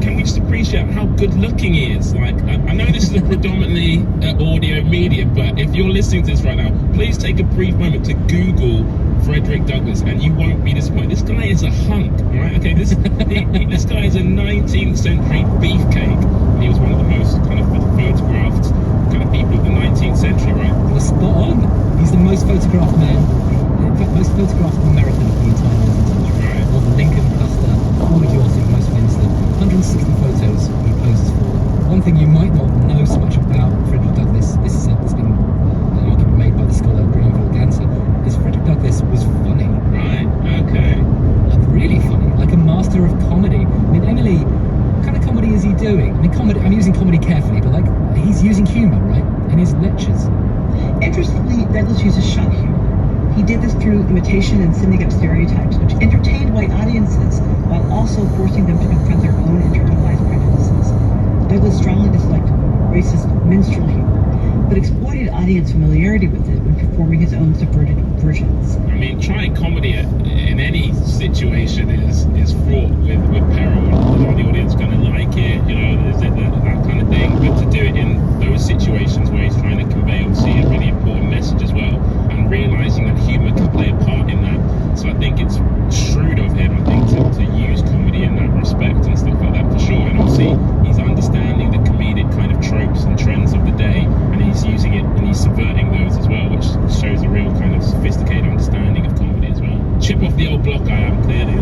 can we just appreciate how good looking he is? Like, I know this is a predominantly audio media, but if you're listening to this right now, please take a brief moment to Google Frederick Douglass and you won't be disappointed. This guy is a hunk, right? Okay, this guy is a 19th century beefcake. He was one of the most kind of photographed kind of people of the 19th century, right? Well, spot on. He's the most photographed man, in fact, most photographed American of the entire 19th century. Right. More than Lincoln, Custer, all of yours, most Winston. 160 photos he poses for. One thing you might not know so much about Frederick Douglass, this has been an argument made by the scholar Granville Ganser, is Frederick Douglass was funny. Right, okay. Like really funny, like a master of comedy. I mean, Emily, what kind of comedy is he doing? I mean, comedy, I'm using comedy carefully, but like, he's using humour, right? In his lectures. Interestingly, Douglas uses shock humor. He did this through imitation and sending up stereotypes, which entertained white audiences while also forcing them to confront their own internalized prejudices. Douglas strongly disliked racist minstrel humor, but exploited audience familiarity with it when performing his own subverted versions. I mean, trying comedy in any situation is fraught with peril. Is the audience going to like it? You know, is it that kind of thing? But to do it in those situations where he's trying to convey, obviously, a really important message as well, and realizing that humor can play a part in that. So I think it's shrewd of him, I think, to use comedy in that respect and stuff like that for sure. And obviously, he's understanding the comedic kind of tropes and trends of the day, and he's using it and he's subverting those as well, which shows a real kind of sophisticated understanding of comedy as well. Chip off the old block I am, clearly.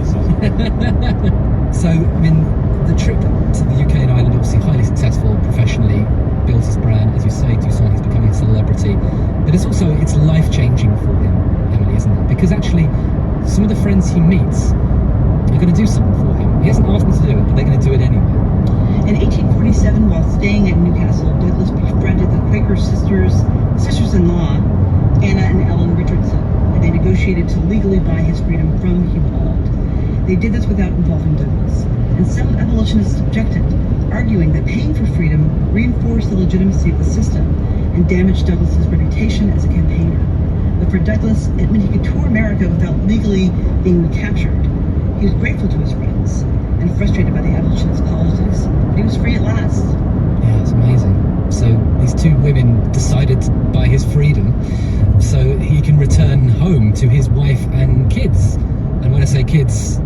So, I mean, the trip to the UK and Ireland, obviously highly successful professionally, built his brand, as you say, Toussaint, he's becoming a celebrity. But it's also, it's life-changing for him, Emily, isn't it? Because actually, some of the friends he meets are going to do something for him. He hasn't asked them to do it, but they're going to do it anyway. In 1847, while staying at Newcastle, Douglas befriended the Quaker sisters-in-law, Anna and Ellen Richardson, and they negotiated to legally buy his freedom from Hugh Auld. They did this without involving Douglas, and some abolitionists objected, arguing that paying for freedom reinforced the legitimacy of the system and damaged Douglas's reputation as a campaigner. But for Douglas, it meant he could tour America without legally being recaptured. He was grateful to his friends and frustrated by the abolitionist politics, but he was free at last. Yeah, it's amazing. So these two women decided to buy his freedom so he can return home to his wife and kids. And when I say kids,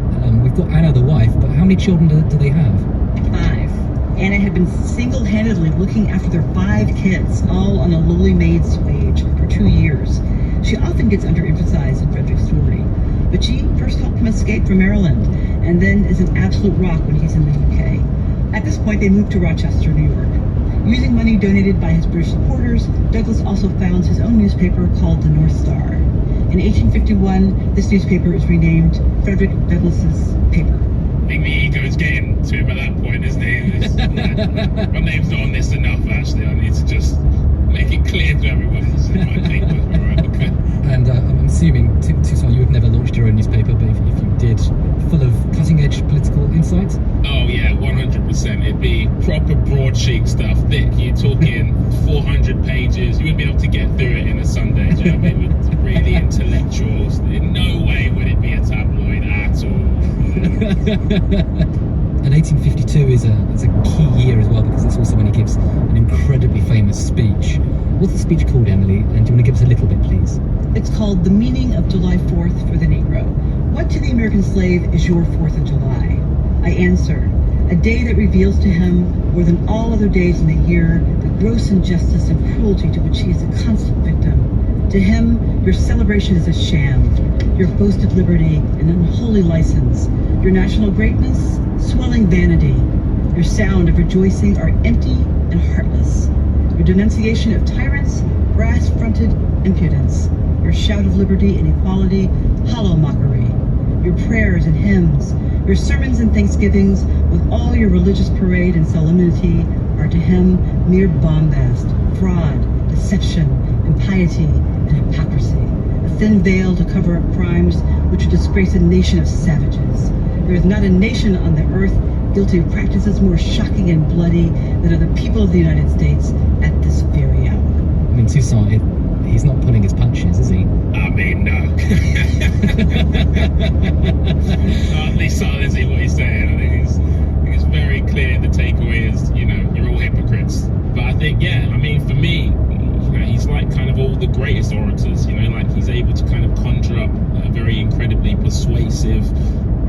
we've got Anna the wife, but how many children do they have? 5. Anna had been single-handedly looking after their 5 kids, all on a lowly maid's wage, for 2 years. She often gets underemphasized in Frederick's story, but she first helped him escape from Maryland, and then is an absolute rock when he's in the UK. At this point, they moved to Rochester, New York. Using money donated by his British supporters, Douglas also founds his own newspaper called the North Star. In 1851, this newspaper is renamed Frederick Douglass's Paper. think the ego's getting to him at that point, isn't it? It's like, my name's not on this enough, actually. I need to just make it clear to everyone this is my paper. Right, okay. And I'm assuming, Toussaint, you have never launched your own newspaper, but if you did, full of cutting-edge political insight? Oh yeah, 100%. It'd be proper broadsheet stuff, thick. You're talking 400 pages. You wouldn't be able to get through it in a Sunday. Do you know what I mean? With really intellectuals. In no way would it be a tabloid at all. And 1852 is a key year as well, because it's also when he gives an incredibly famous speech. What's the speech called, Emily? And do you want to give us a little bit, please? It's called The Meaning of July 4th for the Negro. What to the American slave is your 4th of July? I answer, a day that reveals to him, more than all other days in the year, the gross injustice and cruelty to which he is a constant victim. To him, your celebration is a sham, your boasted liberty an unholy license, your national greatness, swelling vanity, your sound of rejoicing are empty and heartless, your denunciation of tyrants, brass-fronted impudence, your shout of liberty and equality, hollow mockery, your prayers and hymns, your sermons and thanksgivings, with all your religious parade and solemnity, are to him mere bombast, fraud, deception, impiety, and hypocrisy, a thin veil to cover up crimes which would disgrace a nation of savages. There is not a nation on the earth guilty of practices more shocking and bloody than are the people of the United States at this very hour. I mean, Toussaint, he's not pulling his punches, is he? I mean, no. Hardly subtle, is he, what he's saying? I think it's very clear. The takeaway is, you're all hypocrites. But I think, I mean, for me, he's like kind of all the greatest orators, like he's able to kind of conjure up a very incredibly persuasive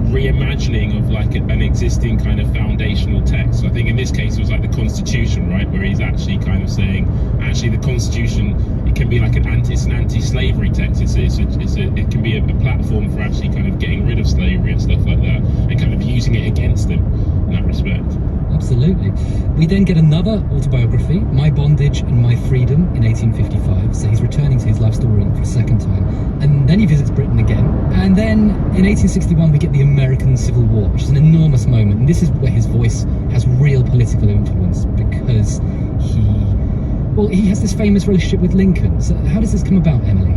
reimagining of like an existing kind of foundational text. So I think in this case it was like the Constitution, right, where he's actually kind of saying, actually the Constitution, it can be like an anti-slavery text. It can be a platform for actually kind of getting rid of slavery and stuff like that, and kind of using it against them in that respect. Absolutely. We then get another autobiography, My Bondage and My Freedom, in 1855. So he's returning to his life story for a second time. And then he visits Britain again. And then in 1861, we get the American Civil War, which is an enormous moment. And this is where his voice has real political influence, because he has this famous relationship with Lincoln. So how does this come about, Emily?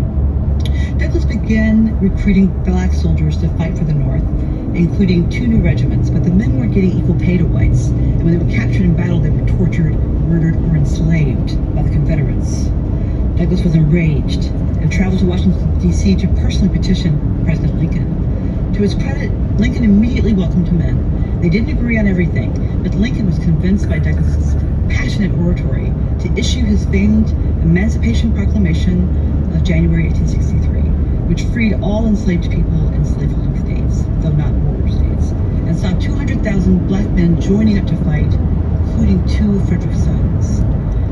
Douglas began recruiting black soldiers to fight for the North, including 2 new regiments, but the men weren't getting equal pay to whites, and when they were captured in battle, they were tortured, murdered, or enslaved by the Confederates. Douglas was enraged and traveled to Washington, D.C. to personally petition President Lincoln. To his credit, Lincoln immediately welcomed him in. They didn't agree on everything, but Lincoln was convinced by Douglas's passionate oratory to issue his famed Emancipation Proclamation of January 1863, which freed all enslaved people in slaveholding states, though not border states, and saw 200,000 black men joining up to fight, including 2 of Frederick's sons.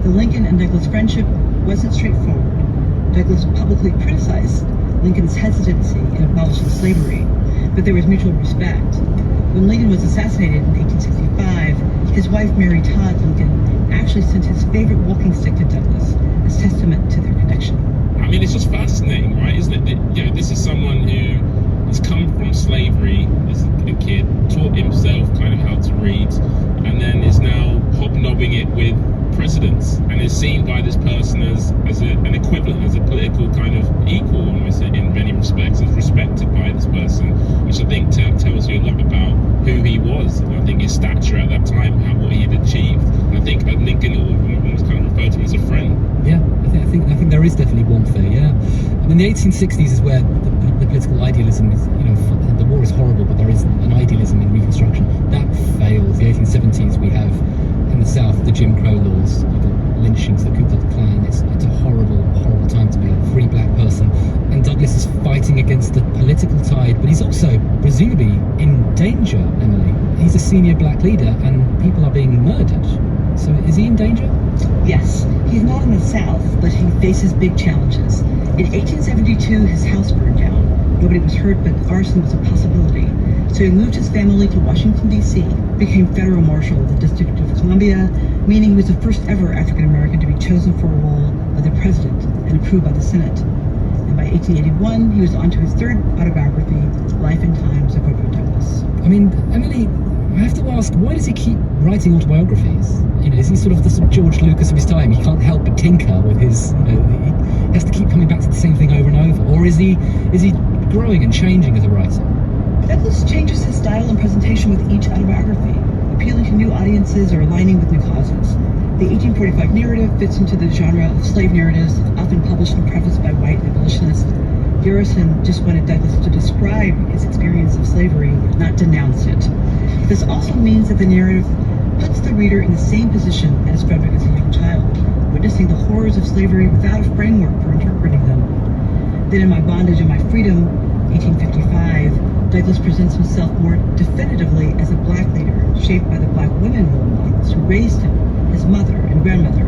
The Lincoln and Douglas friendship wasn't straightforward. Douglas publicly criticized Lincoln's hesitancy in abolishing slavery, but there was mutual respect. When Lincoln was assassinated in 1865, his wife Mary Todd Lincoln actually sent his favorite walking stick to Douglas as testament to their connection. I mean, it's just fascinating, right? Isn't it? That, this is someone who has come from slavery as a kid, taught himself kind of how to read, and then is now hobnobbing it with presidents, and is seen by this person as an equivalent, as a political kind of equal, almost in many respects, as respected by this person, which I think tells you a lot about who he was. And I think his stature at that time, what he had achieved. And I think Lincoln almost kind of referred to him as a friend. Yeah, I think there is definitely warmth there. Yeah, I mean, the 1860s is where the political idealism is. The war is horrible, but there is an idealism in Reconstruction that fails. The 1870s, we have in the South the Jim Crow laws. You've got lynchings, the Ku Klux Klan. It's a horrible, horrible time to be a free black person. And Douglas is fighting against the political tide, but he's also presumably in danger. Emily, he's a senior black leader, and people are being murdered. So is he in danger? Yes, he's not in the South, but he faces big challenges. In 1872, his house burned down. Nobody was hurt, but arson was a possibility. So he moved his family to Washington, D.C., became federal marshal of the District of Columbia, meaning he was the first ever African-American to be chosen for a role by the president and approved by the Senate. And by 1881, he was on to his 3rd autobiography, Life and Times of Frederick Douglass. I mean, Emily, I have to ask, why does he keep writing autobiographies? You know, is he sort of the sort of George Lucas of his time? He can't help but tinker with his, you know, he has to keep coming back to the same thing over and over. Or is he growing and changing as a writer? Douglas changes his style and presentation with each autobiography, appealing to new audiences or aligning with new causes. The 1845 narrative fits into the genre of slave narratives, often published and prefaced by white abolitionists. Garrison just wanted Douglas to describe his experience of slavery, not denounce it. This also means that the narrative puts the reader in the same position as Frederick as a young child, witnessing the horrors of slavery without a framework for interpreting them. Then in My Bondage and My Freedom, 1855, Douglas presents himself more definitively as a black leader, shaped by the black women role models who raised him, his mother and grandmother.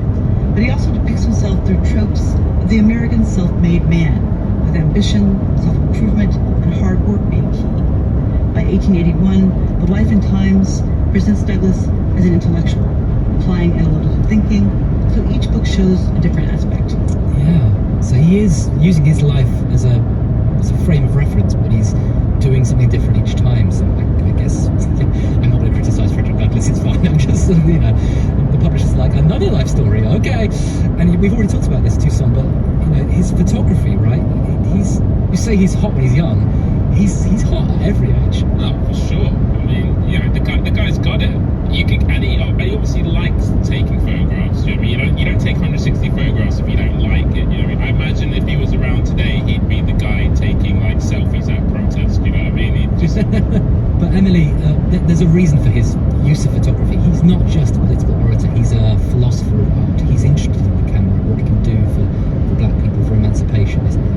But he also depicts himself through tropes of the American self-made man, with ambition, self-improvement, and hard work being key. By 1881, The Life and Times presents Douglas as an intellectual, applying analytical thinking, so each book shows a different aspect. Yeah, so he is using his life as a frame of reference, but he's doing something different each time. So I guess I'm not going to criticise Frederick Douglass, it's fine. I'm just, you know, the publisher's like, another life story, okay. And we've already talked about this, Toussaint, but you know, his photography, right? You say he's hot when he's young. He's hot at every age. Oh, for sure. I mean, you know, the guy's got it. And he obviously likes taking photographs. You know what I mean? You don't take 160 photographs if you don't like it. You know what I mean? I imagine if he was around today, he'd be the guy taking like selfies at protest. You know what I mean? He'd just. But Emily, there's a reason for his use of photography. He's not just a political orator. He's a philosopher of art. He's interested in the camera, what it can do for black people, for emancipation, isn't he?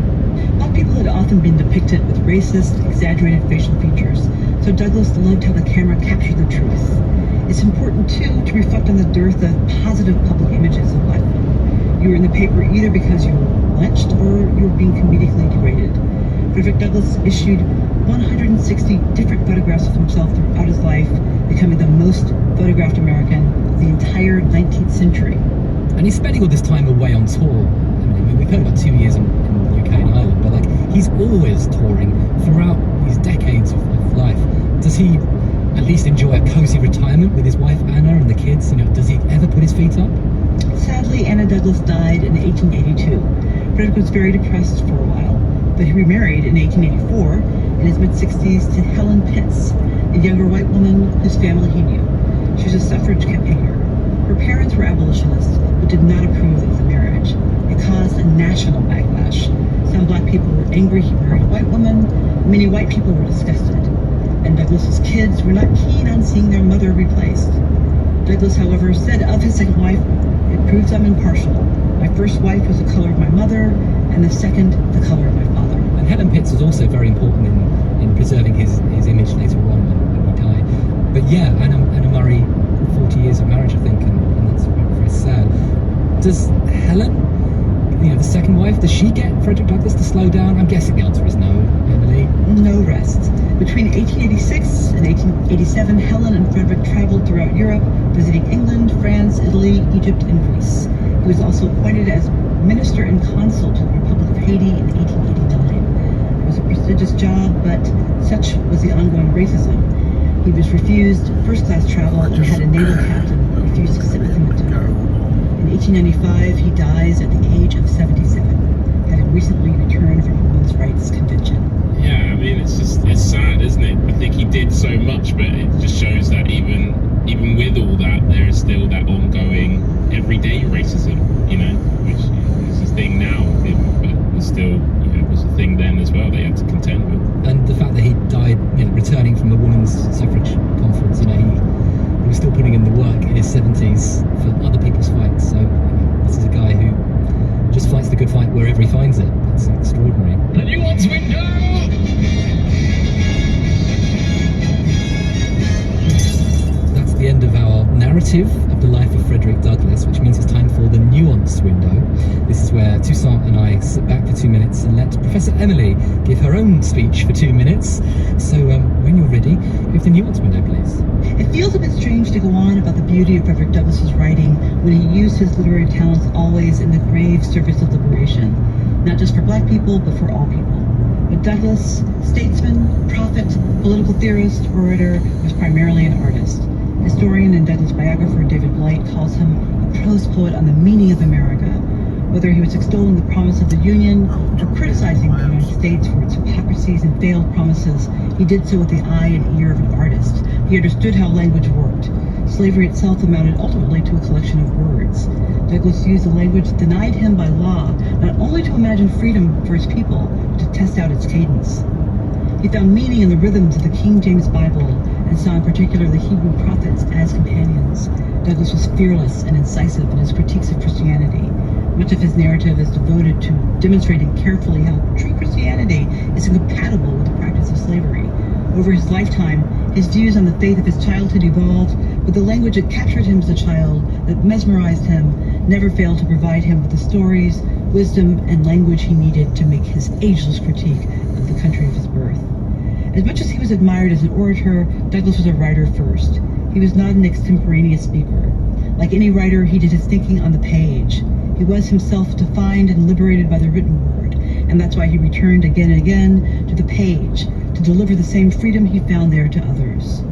Black people had often been depicted with racist, exaggerated facial features, so Douglas loved how the camera captured the truth. It's important, too, to reflect on the dearth of positive public images of black people. You were in the paper either because you were lynched or you were being comedically degraded. Frederick Douglass issued 160 different photographs of himself throughout his life, becoming the most photographed American of the entire 19th century. And he's spending all this time away on tour. I mean, we've heard about 2 years in the UK and Ireland, but like he's always touring throughout these decades of life. Does he at least enjoy a cozy retirement with his wife Anna and the kids? You know, does he ever put his feet up? Sadly, Anna Douglass died in 1882. Frederick was very depressed for a while, but he remarried in 1884 in his mid-60s to Helen Pitts, a younger white woman whose family he knew. She was a suffrage campaigner. Her parents were abolitionists, but did not approve of the marriage. It caused a national backlash. Some black people were angry he married a white woman. Many white people were disgusted. And Douglas's kids were not keen on seeing their mother replaced. Douglass, however, said of his second wife, "It proves I'm impartial. My first wife was the color of my mother, and the second, the color of my father." And Helen Pitts was also very important in preserving his image later on when he died. But yeah, Anna Murray, 40 years of marriage, I think, and that's very sad. Does Helen, you know, the second wife, does she get Frederick Douglass to slow down? I'm guessing the answer is no, Emily. No rest. Between 1886 and 1887, Helen and Frederick traveled throughout Europe, visiting England, France, Italy, Egypt, and Greece. He was also appointed as minister and consul to the Republic of Haiti in 1889. It was a prestigious job, but such was the ongoing racism. He was refused first-class travel and had a naval captain refuse to sit with him at dinner. In 1895, he dies at the age of 77, having recently returned from a women's rights convention. Yeah, I mean, it's sad, isn't it? I think he did so much, but it just shows that even with all that, there is still that ongoing everyday racism, you know, which is a thing now, but it's still, you know, it was a thing then as well. They had to contend with. And the fact that he died, you know, returning from the women's suffrage conference, you know, he was still putting in the work in his 70s for other people's fights. So this is a guy who just fights the good fight wherever he finds it. It's extraordinary. The nuance window! That's the end of our narrative of the life of Frederick Douglass, which means it's time for the nuance window. This is where Toussaint and I sit back for 2 minutes and let Professor Emily give her own speech for 2 minutes. So when you're ready, give the nuance window, please. It feels a bit strange to go on about the beauty of Frederick Douglass's writing when he used his literary talents always in the grave service of liberation, not just for black people, but for all people. But Douglas, statesman, prophet, political theorist, orator, was primarily an artist. Historian and Douglas biographer David Blight calls him a prose poet on the meaning of America. Whether he was extolling the promise of the Union or criticizing the United States for its hypocrisies and failed promises, he did so with the eye and ear of an artist. He understood how language worked. Slavery itself amounted ultimately to a collection of words. Douglas used the language denied him by law, not only to imagine freedom for his people, but to test out its cadence. He found meaning in the rhythms of the King James Bible and saw in particular the Hebrew prophets as companions. Douglas was fearless and incisive in his critiques of Christianity. Much of his narrative is devoted to demonstrating carefully how true Christianity is incompatible with the practice of slavery. Over his lifetime, his views on the faith of his childhood evolved, but the language that captured him as a child, that mesmerized him, never failed to provide him with the stories, wisdom, and language he needed to make his ageless critique of the country of his birth. As much as he was admired as an orator, Douglas was a writer first. He was not an extemporaneous speaker. Like any writer, he did his thinking on the page. He was himself defined and liberated by the written word, and that's why he returned again and again to the page, to deliver the same freedom he found there to others.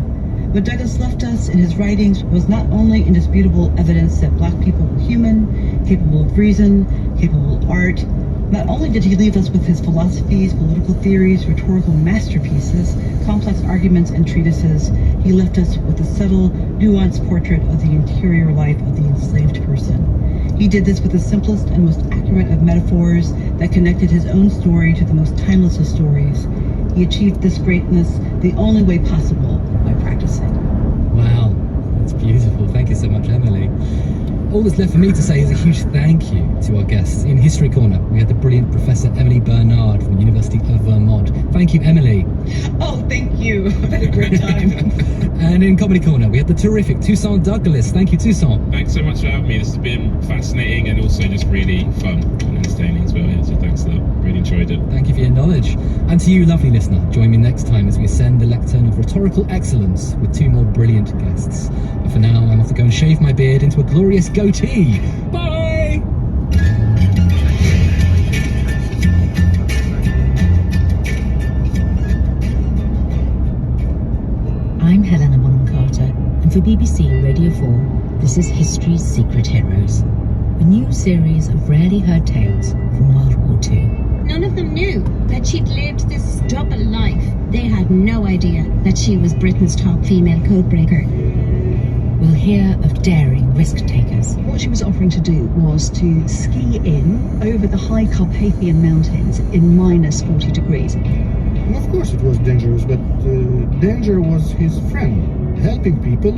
What Douglas left us in his writings was not only indisputable evidence that black people were human, capable of reason, capable of art. Not only did he leave us with his philosophies, political theories, rhetorical masterpieces, complex arguments, and treatises, he left us with a subtle, nuanced portrait of the interior life of the enslaved person. He did this with the simplest and most accurate of metaphors that connected his own story to the most timeless of stories. He achieved this greatness the only way possible, by practicing. Wow, that's beautiful. Thank you so much, Emily. All that's left for me to say is a huge thank you to our guests. In History Corner, we had the brilliant Professor Emily Bernard from the University of Vermont. Thank you, Emily. Oh, thank you. I've had a great time. And in Comedy Corner, we had the terrific Toussaint Douglas. Thank you, Toussaint. Thanks so much for having me. This has been fascinating and also just really fun and entertaining as well. Yeah, so thanks for that. Really enjoyed it. Thank you for your knowledge. And to you, lovely listener, join me next time as we ascend the lectern of rhetorical excellence with two more brilliant guests. But for now, I'm off to go and shave my beard into a glorious goatee. Bye! I'm Helena Bonham Carter, and for BBC Radio 4, this is History's Secret Heroes, a new series of rarely heard tales from World War II. None of them knew that she'd lived this double life. They had no idea that she was Britain's top female codebreaker. We'll hear of daring risk-takers. What she was offering to do was to ski in over the high Carpathian Mountains in minus 40 degrees. And of course it was dangerous, but danger was his friend. Helping people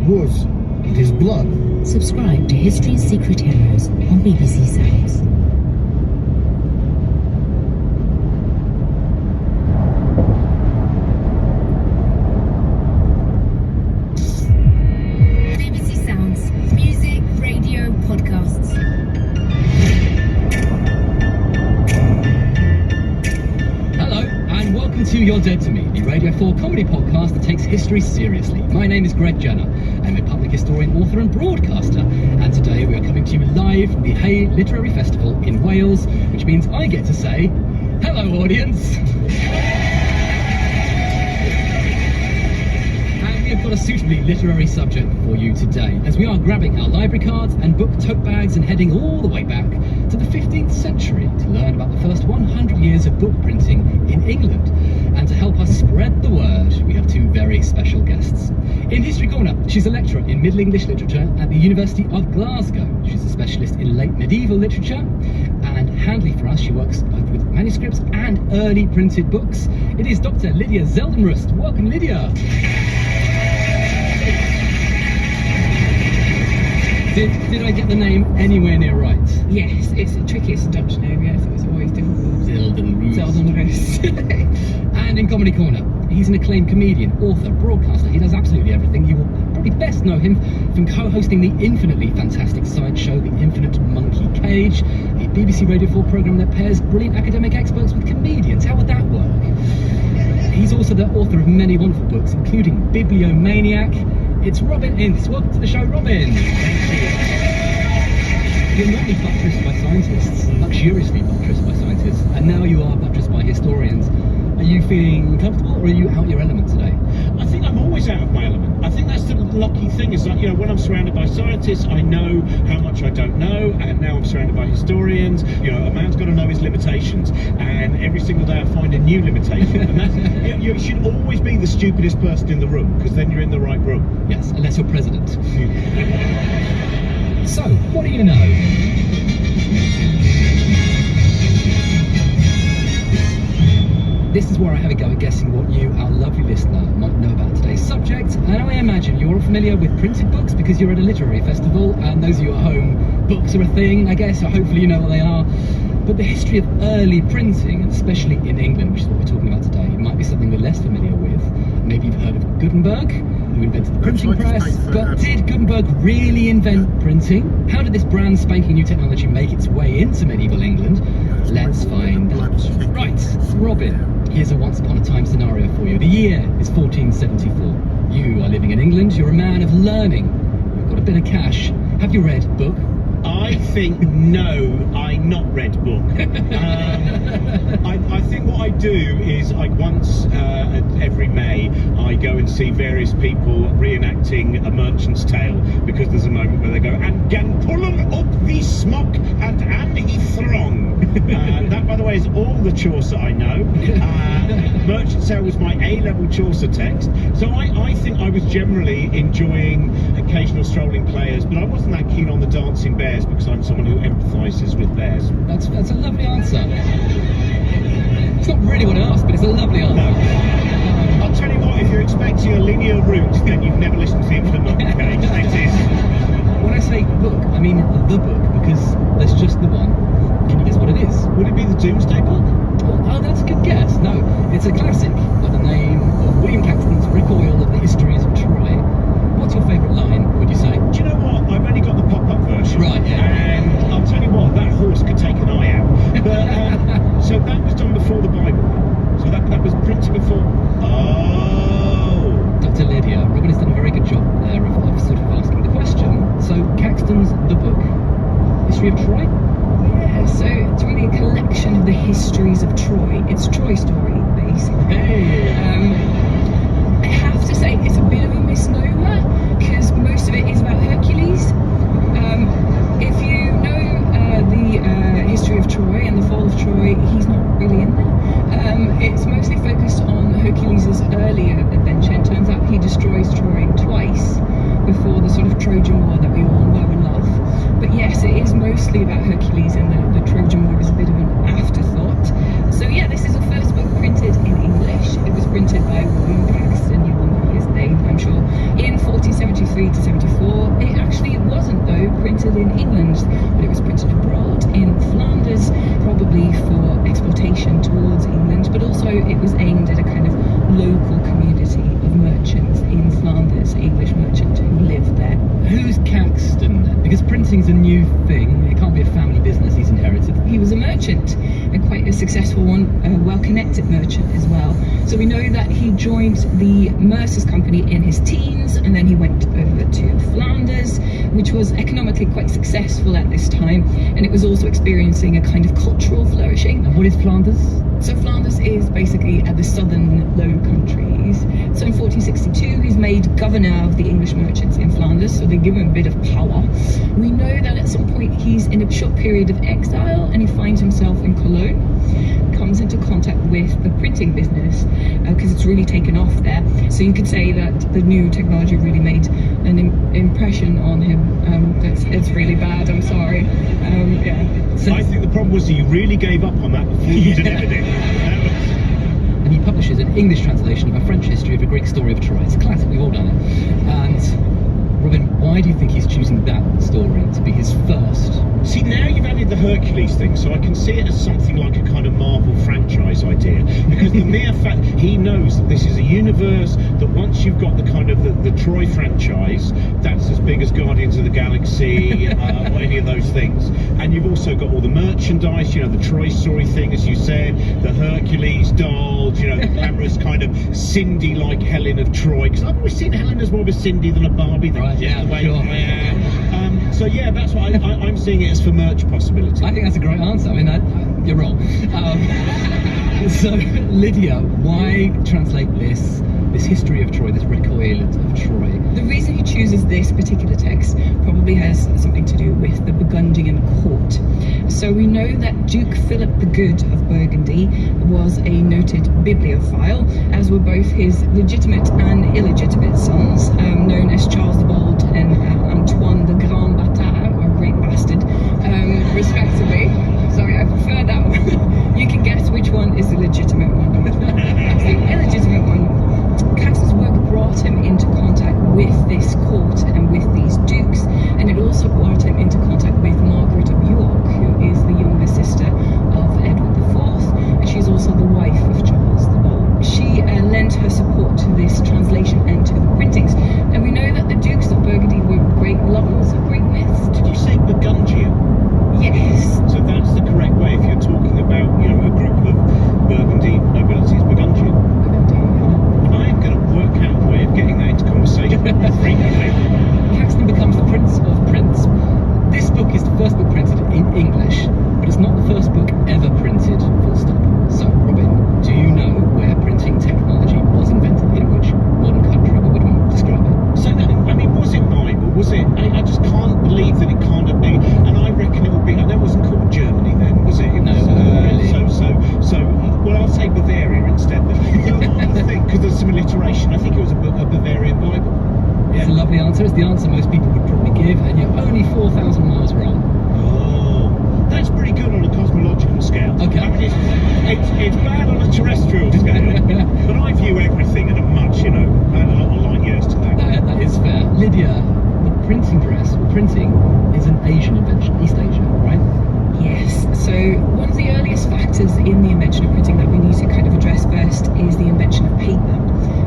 was in his blood. Subscribe to History's Secret Heroes on BBC Sounds. BBC Sounds, music, radio, podcasts. Hello, and welcome to You're Dead to Me, the Radio 4 comedy podcast that takes history seriously. My name is Greg Jenner. I'm a public historian, author and broadcaster, and today we are coming to you live from the Hay Literary Festival in Wales, which means I get to say, hello audience! And we have got a suitably literary subject for you today, as we are grabbing our library cards and book tote bags and heading all the way back to the 15th century to learn about the first 100 years of book printing in England. And to help us spread the word, we have two very special guests. In History Corner, she's a lecturer in Middle English literature at the University of Glasgow. She's a specialist in late medieval literature, and handily for us, she works both with manuscripts and early printed books. It is Dr. Lydia Zeldenrust. Welcome, Lydia. Did I get the name anywhere near right? Yes, it's tricky. It's a Dutch name, yes, so it's always difficult. Zeldenrust. And in Comedy Corner, he's an acclaimed comedian, author, broadcaster. He does absolutely everything. You will probably best know him from co-hosting the infinitely fantastic side show, The Infinite Monkey Cage, a BBC Radio 4 programme that pairs brilliant academic experts with comedians. How would that work? He's also the author of many wonderful books, including Bibliomaniac. It's Robin Ince. Welcome to the show, Robin. Thank you. You're normally buttressed by scientists, luxuriously buttressed by scientists. writers, and now you are buttressed by historians. Are you feeling comfortable, or are you out your element today? I think I'm always out of my element. I think that's the lucky thing, is that, you know, when I'm surrounded by scientists, I know how much I don't know, and now I'm surrounded by historians. You know, a man's got to know his limitations, and every single day I find a new limitation. And that's, you should always be the stupidest person in the room, because then you're in the right room. Yes, unless you're president. So, what do you know? This is where I have a go at guessing what you, our lovely listener, might know about today's subject. And I imagine you're all familiar with printed books because you're at a literary festival, and those of you at home, books are a thing, I guess, so hopefully you know what they are. But the history of early printing, and especially in England, which is what we're talking about today, might be something we're less familiar with. Maybe you've heard of Gutenberg, who invented the printing press, but did Gutenberg really invent printing? How did this brand spanking new technology make its way into medieval England? Let's find out. Right, Robin, here's a once upon a time scenario for you. The year is 1474. You are living in England, you're a man of learning, you've got a bit of cash. Have you read book? I think no, I not read book. I think what I do is once every May I go and see various people reenacting A Merchant's Tale, because there's a moment where they go, and gan pullen up the smock and an he throng. That, by the way, is all the Chaucer I know. Merchant's Tale was my A-level Chaucer text, so I think I was generally enjoying occasional strolling players, but I wasn't that keen on the dancing bears, because I'm someone who empathises with bears. That's a lovely answer. It's not really what I asked, but it's a lovely answer. No. I'll tell you what, if you're expecting a linear route, then you've never listened to the Infinite Monkey Cage. It is. When I say book, I mean the book, because there's just the one. Can you guess what it is? Would it be the Doomsday Book? Oh, that's a good guess. No, it's a classic by the name of William Caxton's Recoil of the Histories of Troy. What's your favourite line, would you say? Do you know what? I've only got the pop-up version. Right, yeah. And I'll tell you what, that horse could take an eye out. But, so that was done before the Bible. So that was printed before. Oh! Dr. Lydia, Robin has done a very good job there of sort of asking the question. So, Caxton's The Book, History of Troy? Yeah, so it's really a collection of the histories of Troy. It's Troy story, basically. Hey! I have to say it's a bit of a misnomer, because most of it is about Hercules. If you know the history of Troy and the fall of Troy, he's not really in there. It's mostly focused on Hercules' earlier adventure. It turns out he destroys Troy twice before the sort of Trojan War that we all know and love. But yes, it is mostly about Hercules, and the Trojan War is a bit of an afterthought. So yeah, this is the first book printed in English. It was printed by William Caxton, you will know his name, I'm sure, in 1473 to 74. It actually wasn't, though, printed in England, but it was printed abroad in Flanders, probably for exportation towards England, but also it was aimed at a kind of local community of merchants in Flanders, English merchants who lived there. Who's Caxton then? Because printing's a new thing, it can't be a family business he's inherited. He was a merchant, and quite a successful one, a well-connected merchant as well. So we know that he joined the Mercer's Company in his teens, and then he went over to Flanders, which was economically quite successful at this time, and it was also experiencing a kind of cultural flourishing. And what is Flanders? So Flanders is basically at the southern Low Countries. So in 1462, he's made governor of the English merchants in Flanders, so they give him a bit of power. We know that at some point he's in a short period of exile, and he finds himself in Cologne, comes into contact with the printing business, because it's really taken off there. So you could say that the new technology really made an impression on him. It's really bad, I'm sorry. Yeah. So I think the problem was that you really gave up on that before you delivered it. And he publishes an English translation of a French history of a Greek story of Troy. It's a classic, we've all done it. And Robin, why do you think he's choosing that story to be his first? See, now you've added the Hercules thing, so I can see it as something like a kind of Marvel franchise idea. Because the mere fact he knows that this is a universe, that once you've got the kind of the Troy franchise, that's as big as Guardians of the Galaxy or any of those things. And you've also also got all the merchandise, you know, the Troy Story thing, as you said, the Hercules dolls, you know, the glamorous kind of Cindy-like Helen of Troy. Because I've always seen Helen as more of a Cindy than a Barbie. Right, yeah, sure. So yeah, that's what I'm seeing it as for merch possibility. I think that's a great answer. I mean, you're wrong. So, Lydia, why translate this history of Troy, this recoil of Troy? The reason he chooses this particular text probably has something to do with the Burgundian court. So we know that Duke Philip the Good of Burgundy was a noted bibliophile, as were both his legitimate and illegitimate sons, known as Charles the Bold and Antoine the Grand Bâtard, or Great Bastard, respectively. Sorry, I prefer that one. You can guess which one is the legitimate one. That's the illegitimate one. Caxton's work brought him into contact with this court and with these dukes, and it also brought him into contact with Margaret of York, who is the younger sister of Edward IV, and she's also the wife of Charles the Bold. She lent her support to this translation and to the printings, and we know that the dukes of Burgundy were great lovers of Greek myths. Did you say Burgundian? Yes. So that's the correct way if you're talking about, you know, a group of Burgundy nobility, it's Burgundian. I am going to work out a way of getting that into conversation frequently. Caxton becomes the Prince of Prints. This book is the first book printed in English, but it's not the first book ever printed, full stop. So, Robin, do you know where printing technology was invented? In which modern country? What would you describe it? So, I mean, was it Bible? Was it? I just can't believe that it can't have been. And I reckon it would be. I know it wasn't called Germany then, was it? It was, really. Well, I'll say Bavaria instead. I think because there's some alliteration. I think it was a Bavarian Bible. It's a lovely answer. It's the answer most people would probably give, and you're only 4,000 miles wrong. Oh, that's pretty good on a cosmological scale. Okay. I mean, it's bad on a terrestrial scale, but I view everything in a much, you know, a lot of light years to that. That is fair. Lydia, the printing press, or printing, is an Asian invention, East Asia, right? Yes, so one of the earliest factors in the invention of printing that we need to kind of address first is the invention of paper.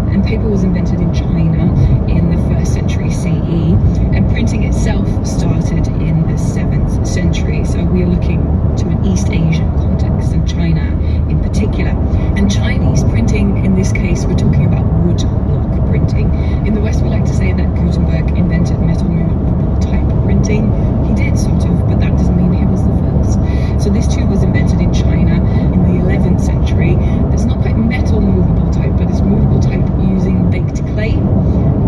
And paper was invented in China in the 1st century CE, and printing itself started in the 7th century. So we are looking to an East Asian context, and China in particular. And Chinese printing, in this case, we're talking about wood block printing. In the West, we like to say that Gutenberg invented metal movable type printing. He did, sort of, but that doesn't mean he was the first. So this too was invented in China in the 11th century. It's not quite metal movable type, but it's movable type using baked clay.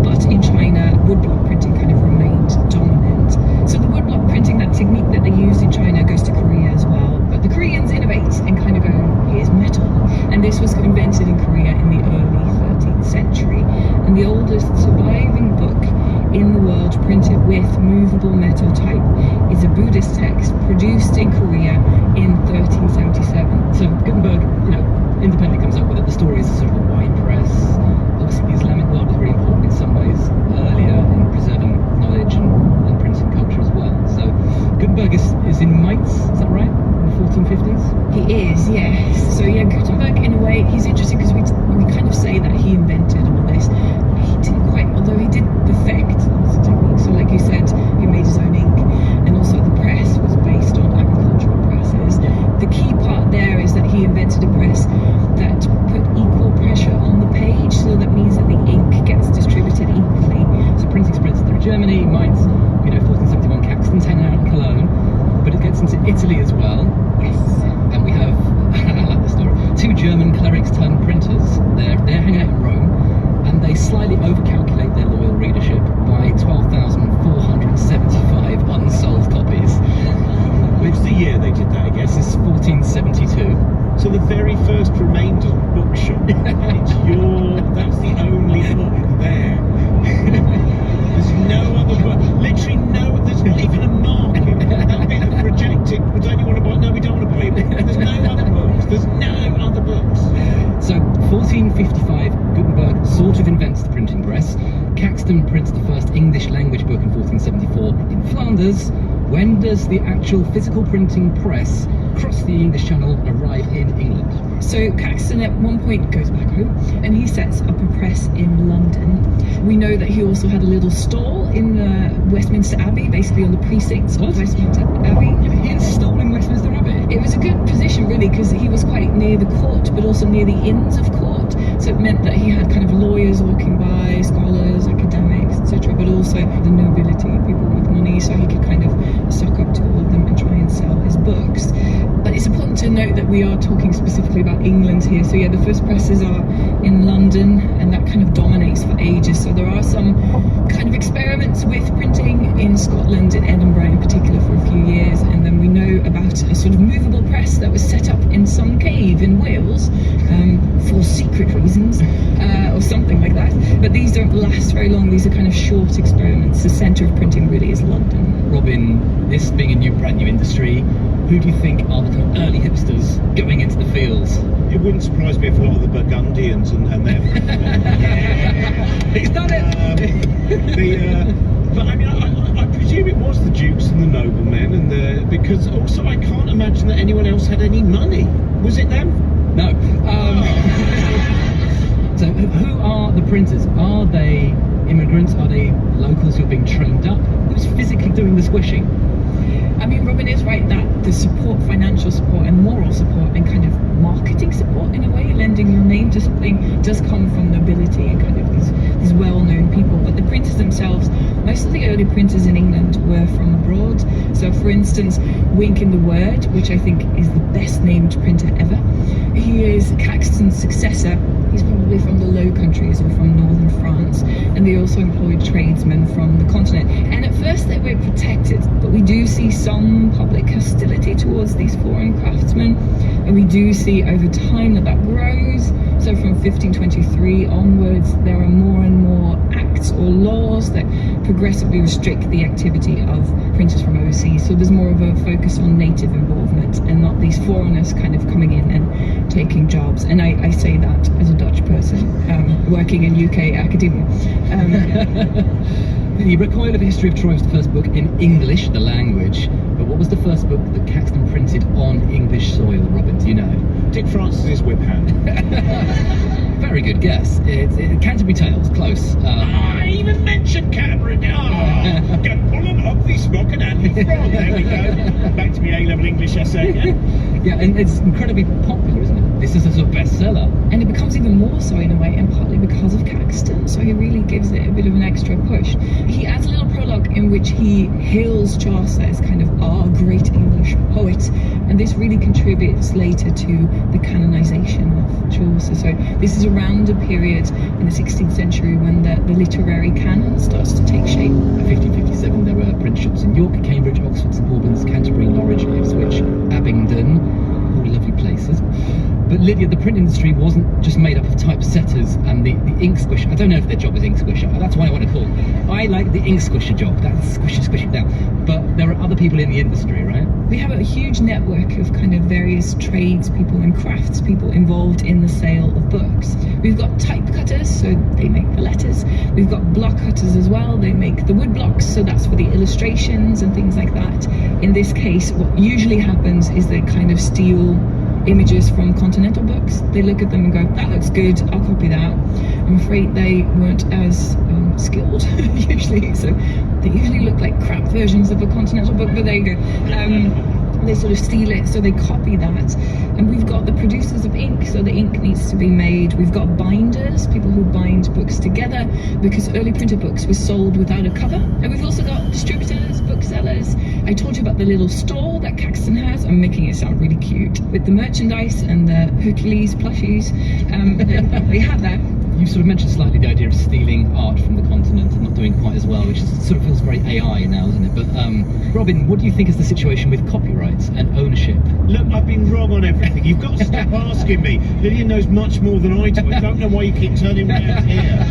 But in China, woodblock printing kind of remained dominant. So the woodblock printing, that technique that they used in China, goes to Korea as well. But the Koreans innovate and kind of go, here's metal. And this was invented in Korea in the early 13th century. And the oldest surviving book in the world printed with movable metal type is a Buddhist text produced in Korea in 1377. So Gutenberg, you know, independently comes up with it. The story is sort of a wine press. Obviously, the Islamic world was really important in some ways earlier in preserving knowledge and printing culture as well. So Gutenberg is in Mainz, is that right? In the 1450s? He is, yes. So yeah, Gutenberg, in a way, he's interesting because we kind of say that he invented all this. He didn't quite, although he did perfect this technique. So like you said, he made his own ink, and also the press was based on agricultural presses. The key part there is that he invented a press that put equal pressure on the page, so that means that the ink gets distributed equally. So printing spreads through Germany, Mainz, you know, 1471, Caxton's hanging out in Cologne, but it gets into Italy as well. Yes. And we have, I like the story, 2 German clerics turned printers. They're hanging out in Rome, and they slightly overcalculate their loyal readership by 12,475 unsold copies. Which the year they did that, I guess? This is 1472. So the very first remainders bookshop. That's the only book there. There's no other book. Literally there's not even a market. That'll be the rejected. We don't want to buy. No, we don't want to buy it. There's no other books. There's no other books. So 1455, Gutenberg sort of invents the printing press. Caxton prints the first English language book in 1474 in Flanders. When does the actual physical printing press cross the English Channel and arrive in England? So Caxton at one point goes back home and he sets up a press in London. We know that he also had a little stall in Westminster Abbey, basically on the precincts of Westminster Abbey. Yeah, he installed in it was a good position really, because he was quite near the court but also near the inns of court, so it meant that he had kind of lawyers walking by, scholars, academics, etc., but also the nobility, people with money, so he could kind of suck up to all of them and try and sell his books. But it's important to note that we are talking specifically about England here. So yeah, the first presses are in London, and that kind of dominates for ages. So there are some kind of experiments with printing in Scotland, in Edinburgh in particular, for a few years, and then we know about a sort of movable press that was set up in some cave in Wales for secret reasons, or something like that. But these don't last very long. These are kind of short experiments. The centre of printing really is London. Robin, this being a brand new industry, who do you think are the kind of early hipsters going into the fields? It wouldn't surprise me if a lot of the Burgundians and their He's done it. But I mean, I presume it was the dukes and the noblemen, and because also I can't imagine that anyone else had any money. Was it them? No. So who are the printers? Are they immigrants? Are they locals who are being trained up? Who's physically doing the squishing? I mean, Robin is right that the support, financial support and moral support and kind of marketing support in a way, lending your name to something, does come from nobility and kind of these well-known people. But the printers themselves, most of the early printers in England were from abroad. So for instance, Wink in the Word, which I think is the best named printer ever, he is Caxton's successor. He's probably from the Low Countries or from northern France, and they also employed tradesmen from the continent. And at first they were protected, but we do see some public hostility towards these foreign craftsmen, and we do see over time that grows. So from 1523 onwards, there are more and more acts or laws that progressively restrict the activity of printers from overseas. So there's more of a focus on native involvement and not these foreigners kind of coming in and taking jobs. And I say that as a Dutch person working in UK academia. The Recoil of a History of Troy was the first book in English, the language, but what was the first book that Caxton printed on English soil, Robin? Do you know? Dick Francis's Whip Hand. Very good guess. It's Canterbury Tales, close. I even mentioned Canterbury. Get pulling up the smoking and the frog. There we go. Back to my A-level English essay. Yeah, and it's incredibly popular, isn't it? This is a sort of bestseller. And it becomes even more so in a way, and partly because of Caxton. So he really gives it a bit of an extra push. He adds a little prologue in which he hails Chaucer as kind of our great English poet, and this really contributes later to the canonization of Chaucer. So this is around a period in the 16th century when the literary canon starts to take shape. In 1557 there were print shops in York, Cambridge, Oxford, St Albans, Canterbury, Norwich, Ipswich, Abingdon, all lovely places. But Lydia, the print industry wasn't just made up of typesetters and the ink squisher. I don't know if their job is ink squisher. That's what I want to call it. I like the ink squisher job. That's squish it down. But there are other people in the industry, right? We have a huge network of kind of various tradespeople and craftspeople involved in the sale of books. We've got type cutters, so they make the letters. We've got block cutters as well. They make the wood blocks, so that's for the illustrations and things like that. In this case, what usually happens is they kind of steal images from continental books. They look at them and go, that looks good, I'll copy that. I'm afraid they weren't as skilled usually, so they usually look like crap versions of a continental book, but there you go. They sort of steal it, so they copy that. And we've got the producers of ink, so the ink needs to be made. We've got binders, people who bind books together, because early printed books were sold without a cover. And we've also got distributors, booksellers. I told you about the little stall that Caxton has. I'm making it sound really cute. With the merchandise and the Hercules plushies, they have that. You sort of mentioned slightly the idea of stealing art from the continent and not doing quite as well, which sort of feels very AI now, doesn't it? But Robin, what do you think is the situation with copyrights and ownership? Look, I've been wrong on everything. You've got to stop asking me. Lillian knows much more than I do. I don't know why you keep turning me out here.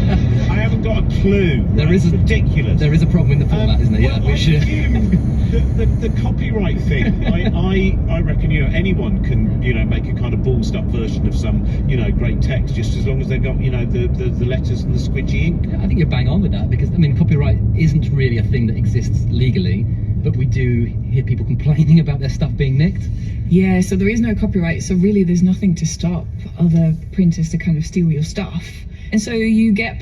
I haven't got a clue. It's ridiculous. There is a problem in the format, isn't there? Well, I presume the copyright thing. I reckon anyone can make a kind of ballsed up version of some great text, just as long as they've got the letters and the squidgy ink. I think you're bang on with that, because I mean copyright isn't really a thing that exists legally, but we do hear people complaining about their stuff being nicked. Yeah, so there is no copyright, so really there's nothing to stop other printers to kind of steal your stuff. And so you get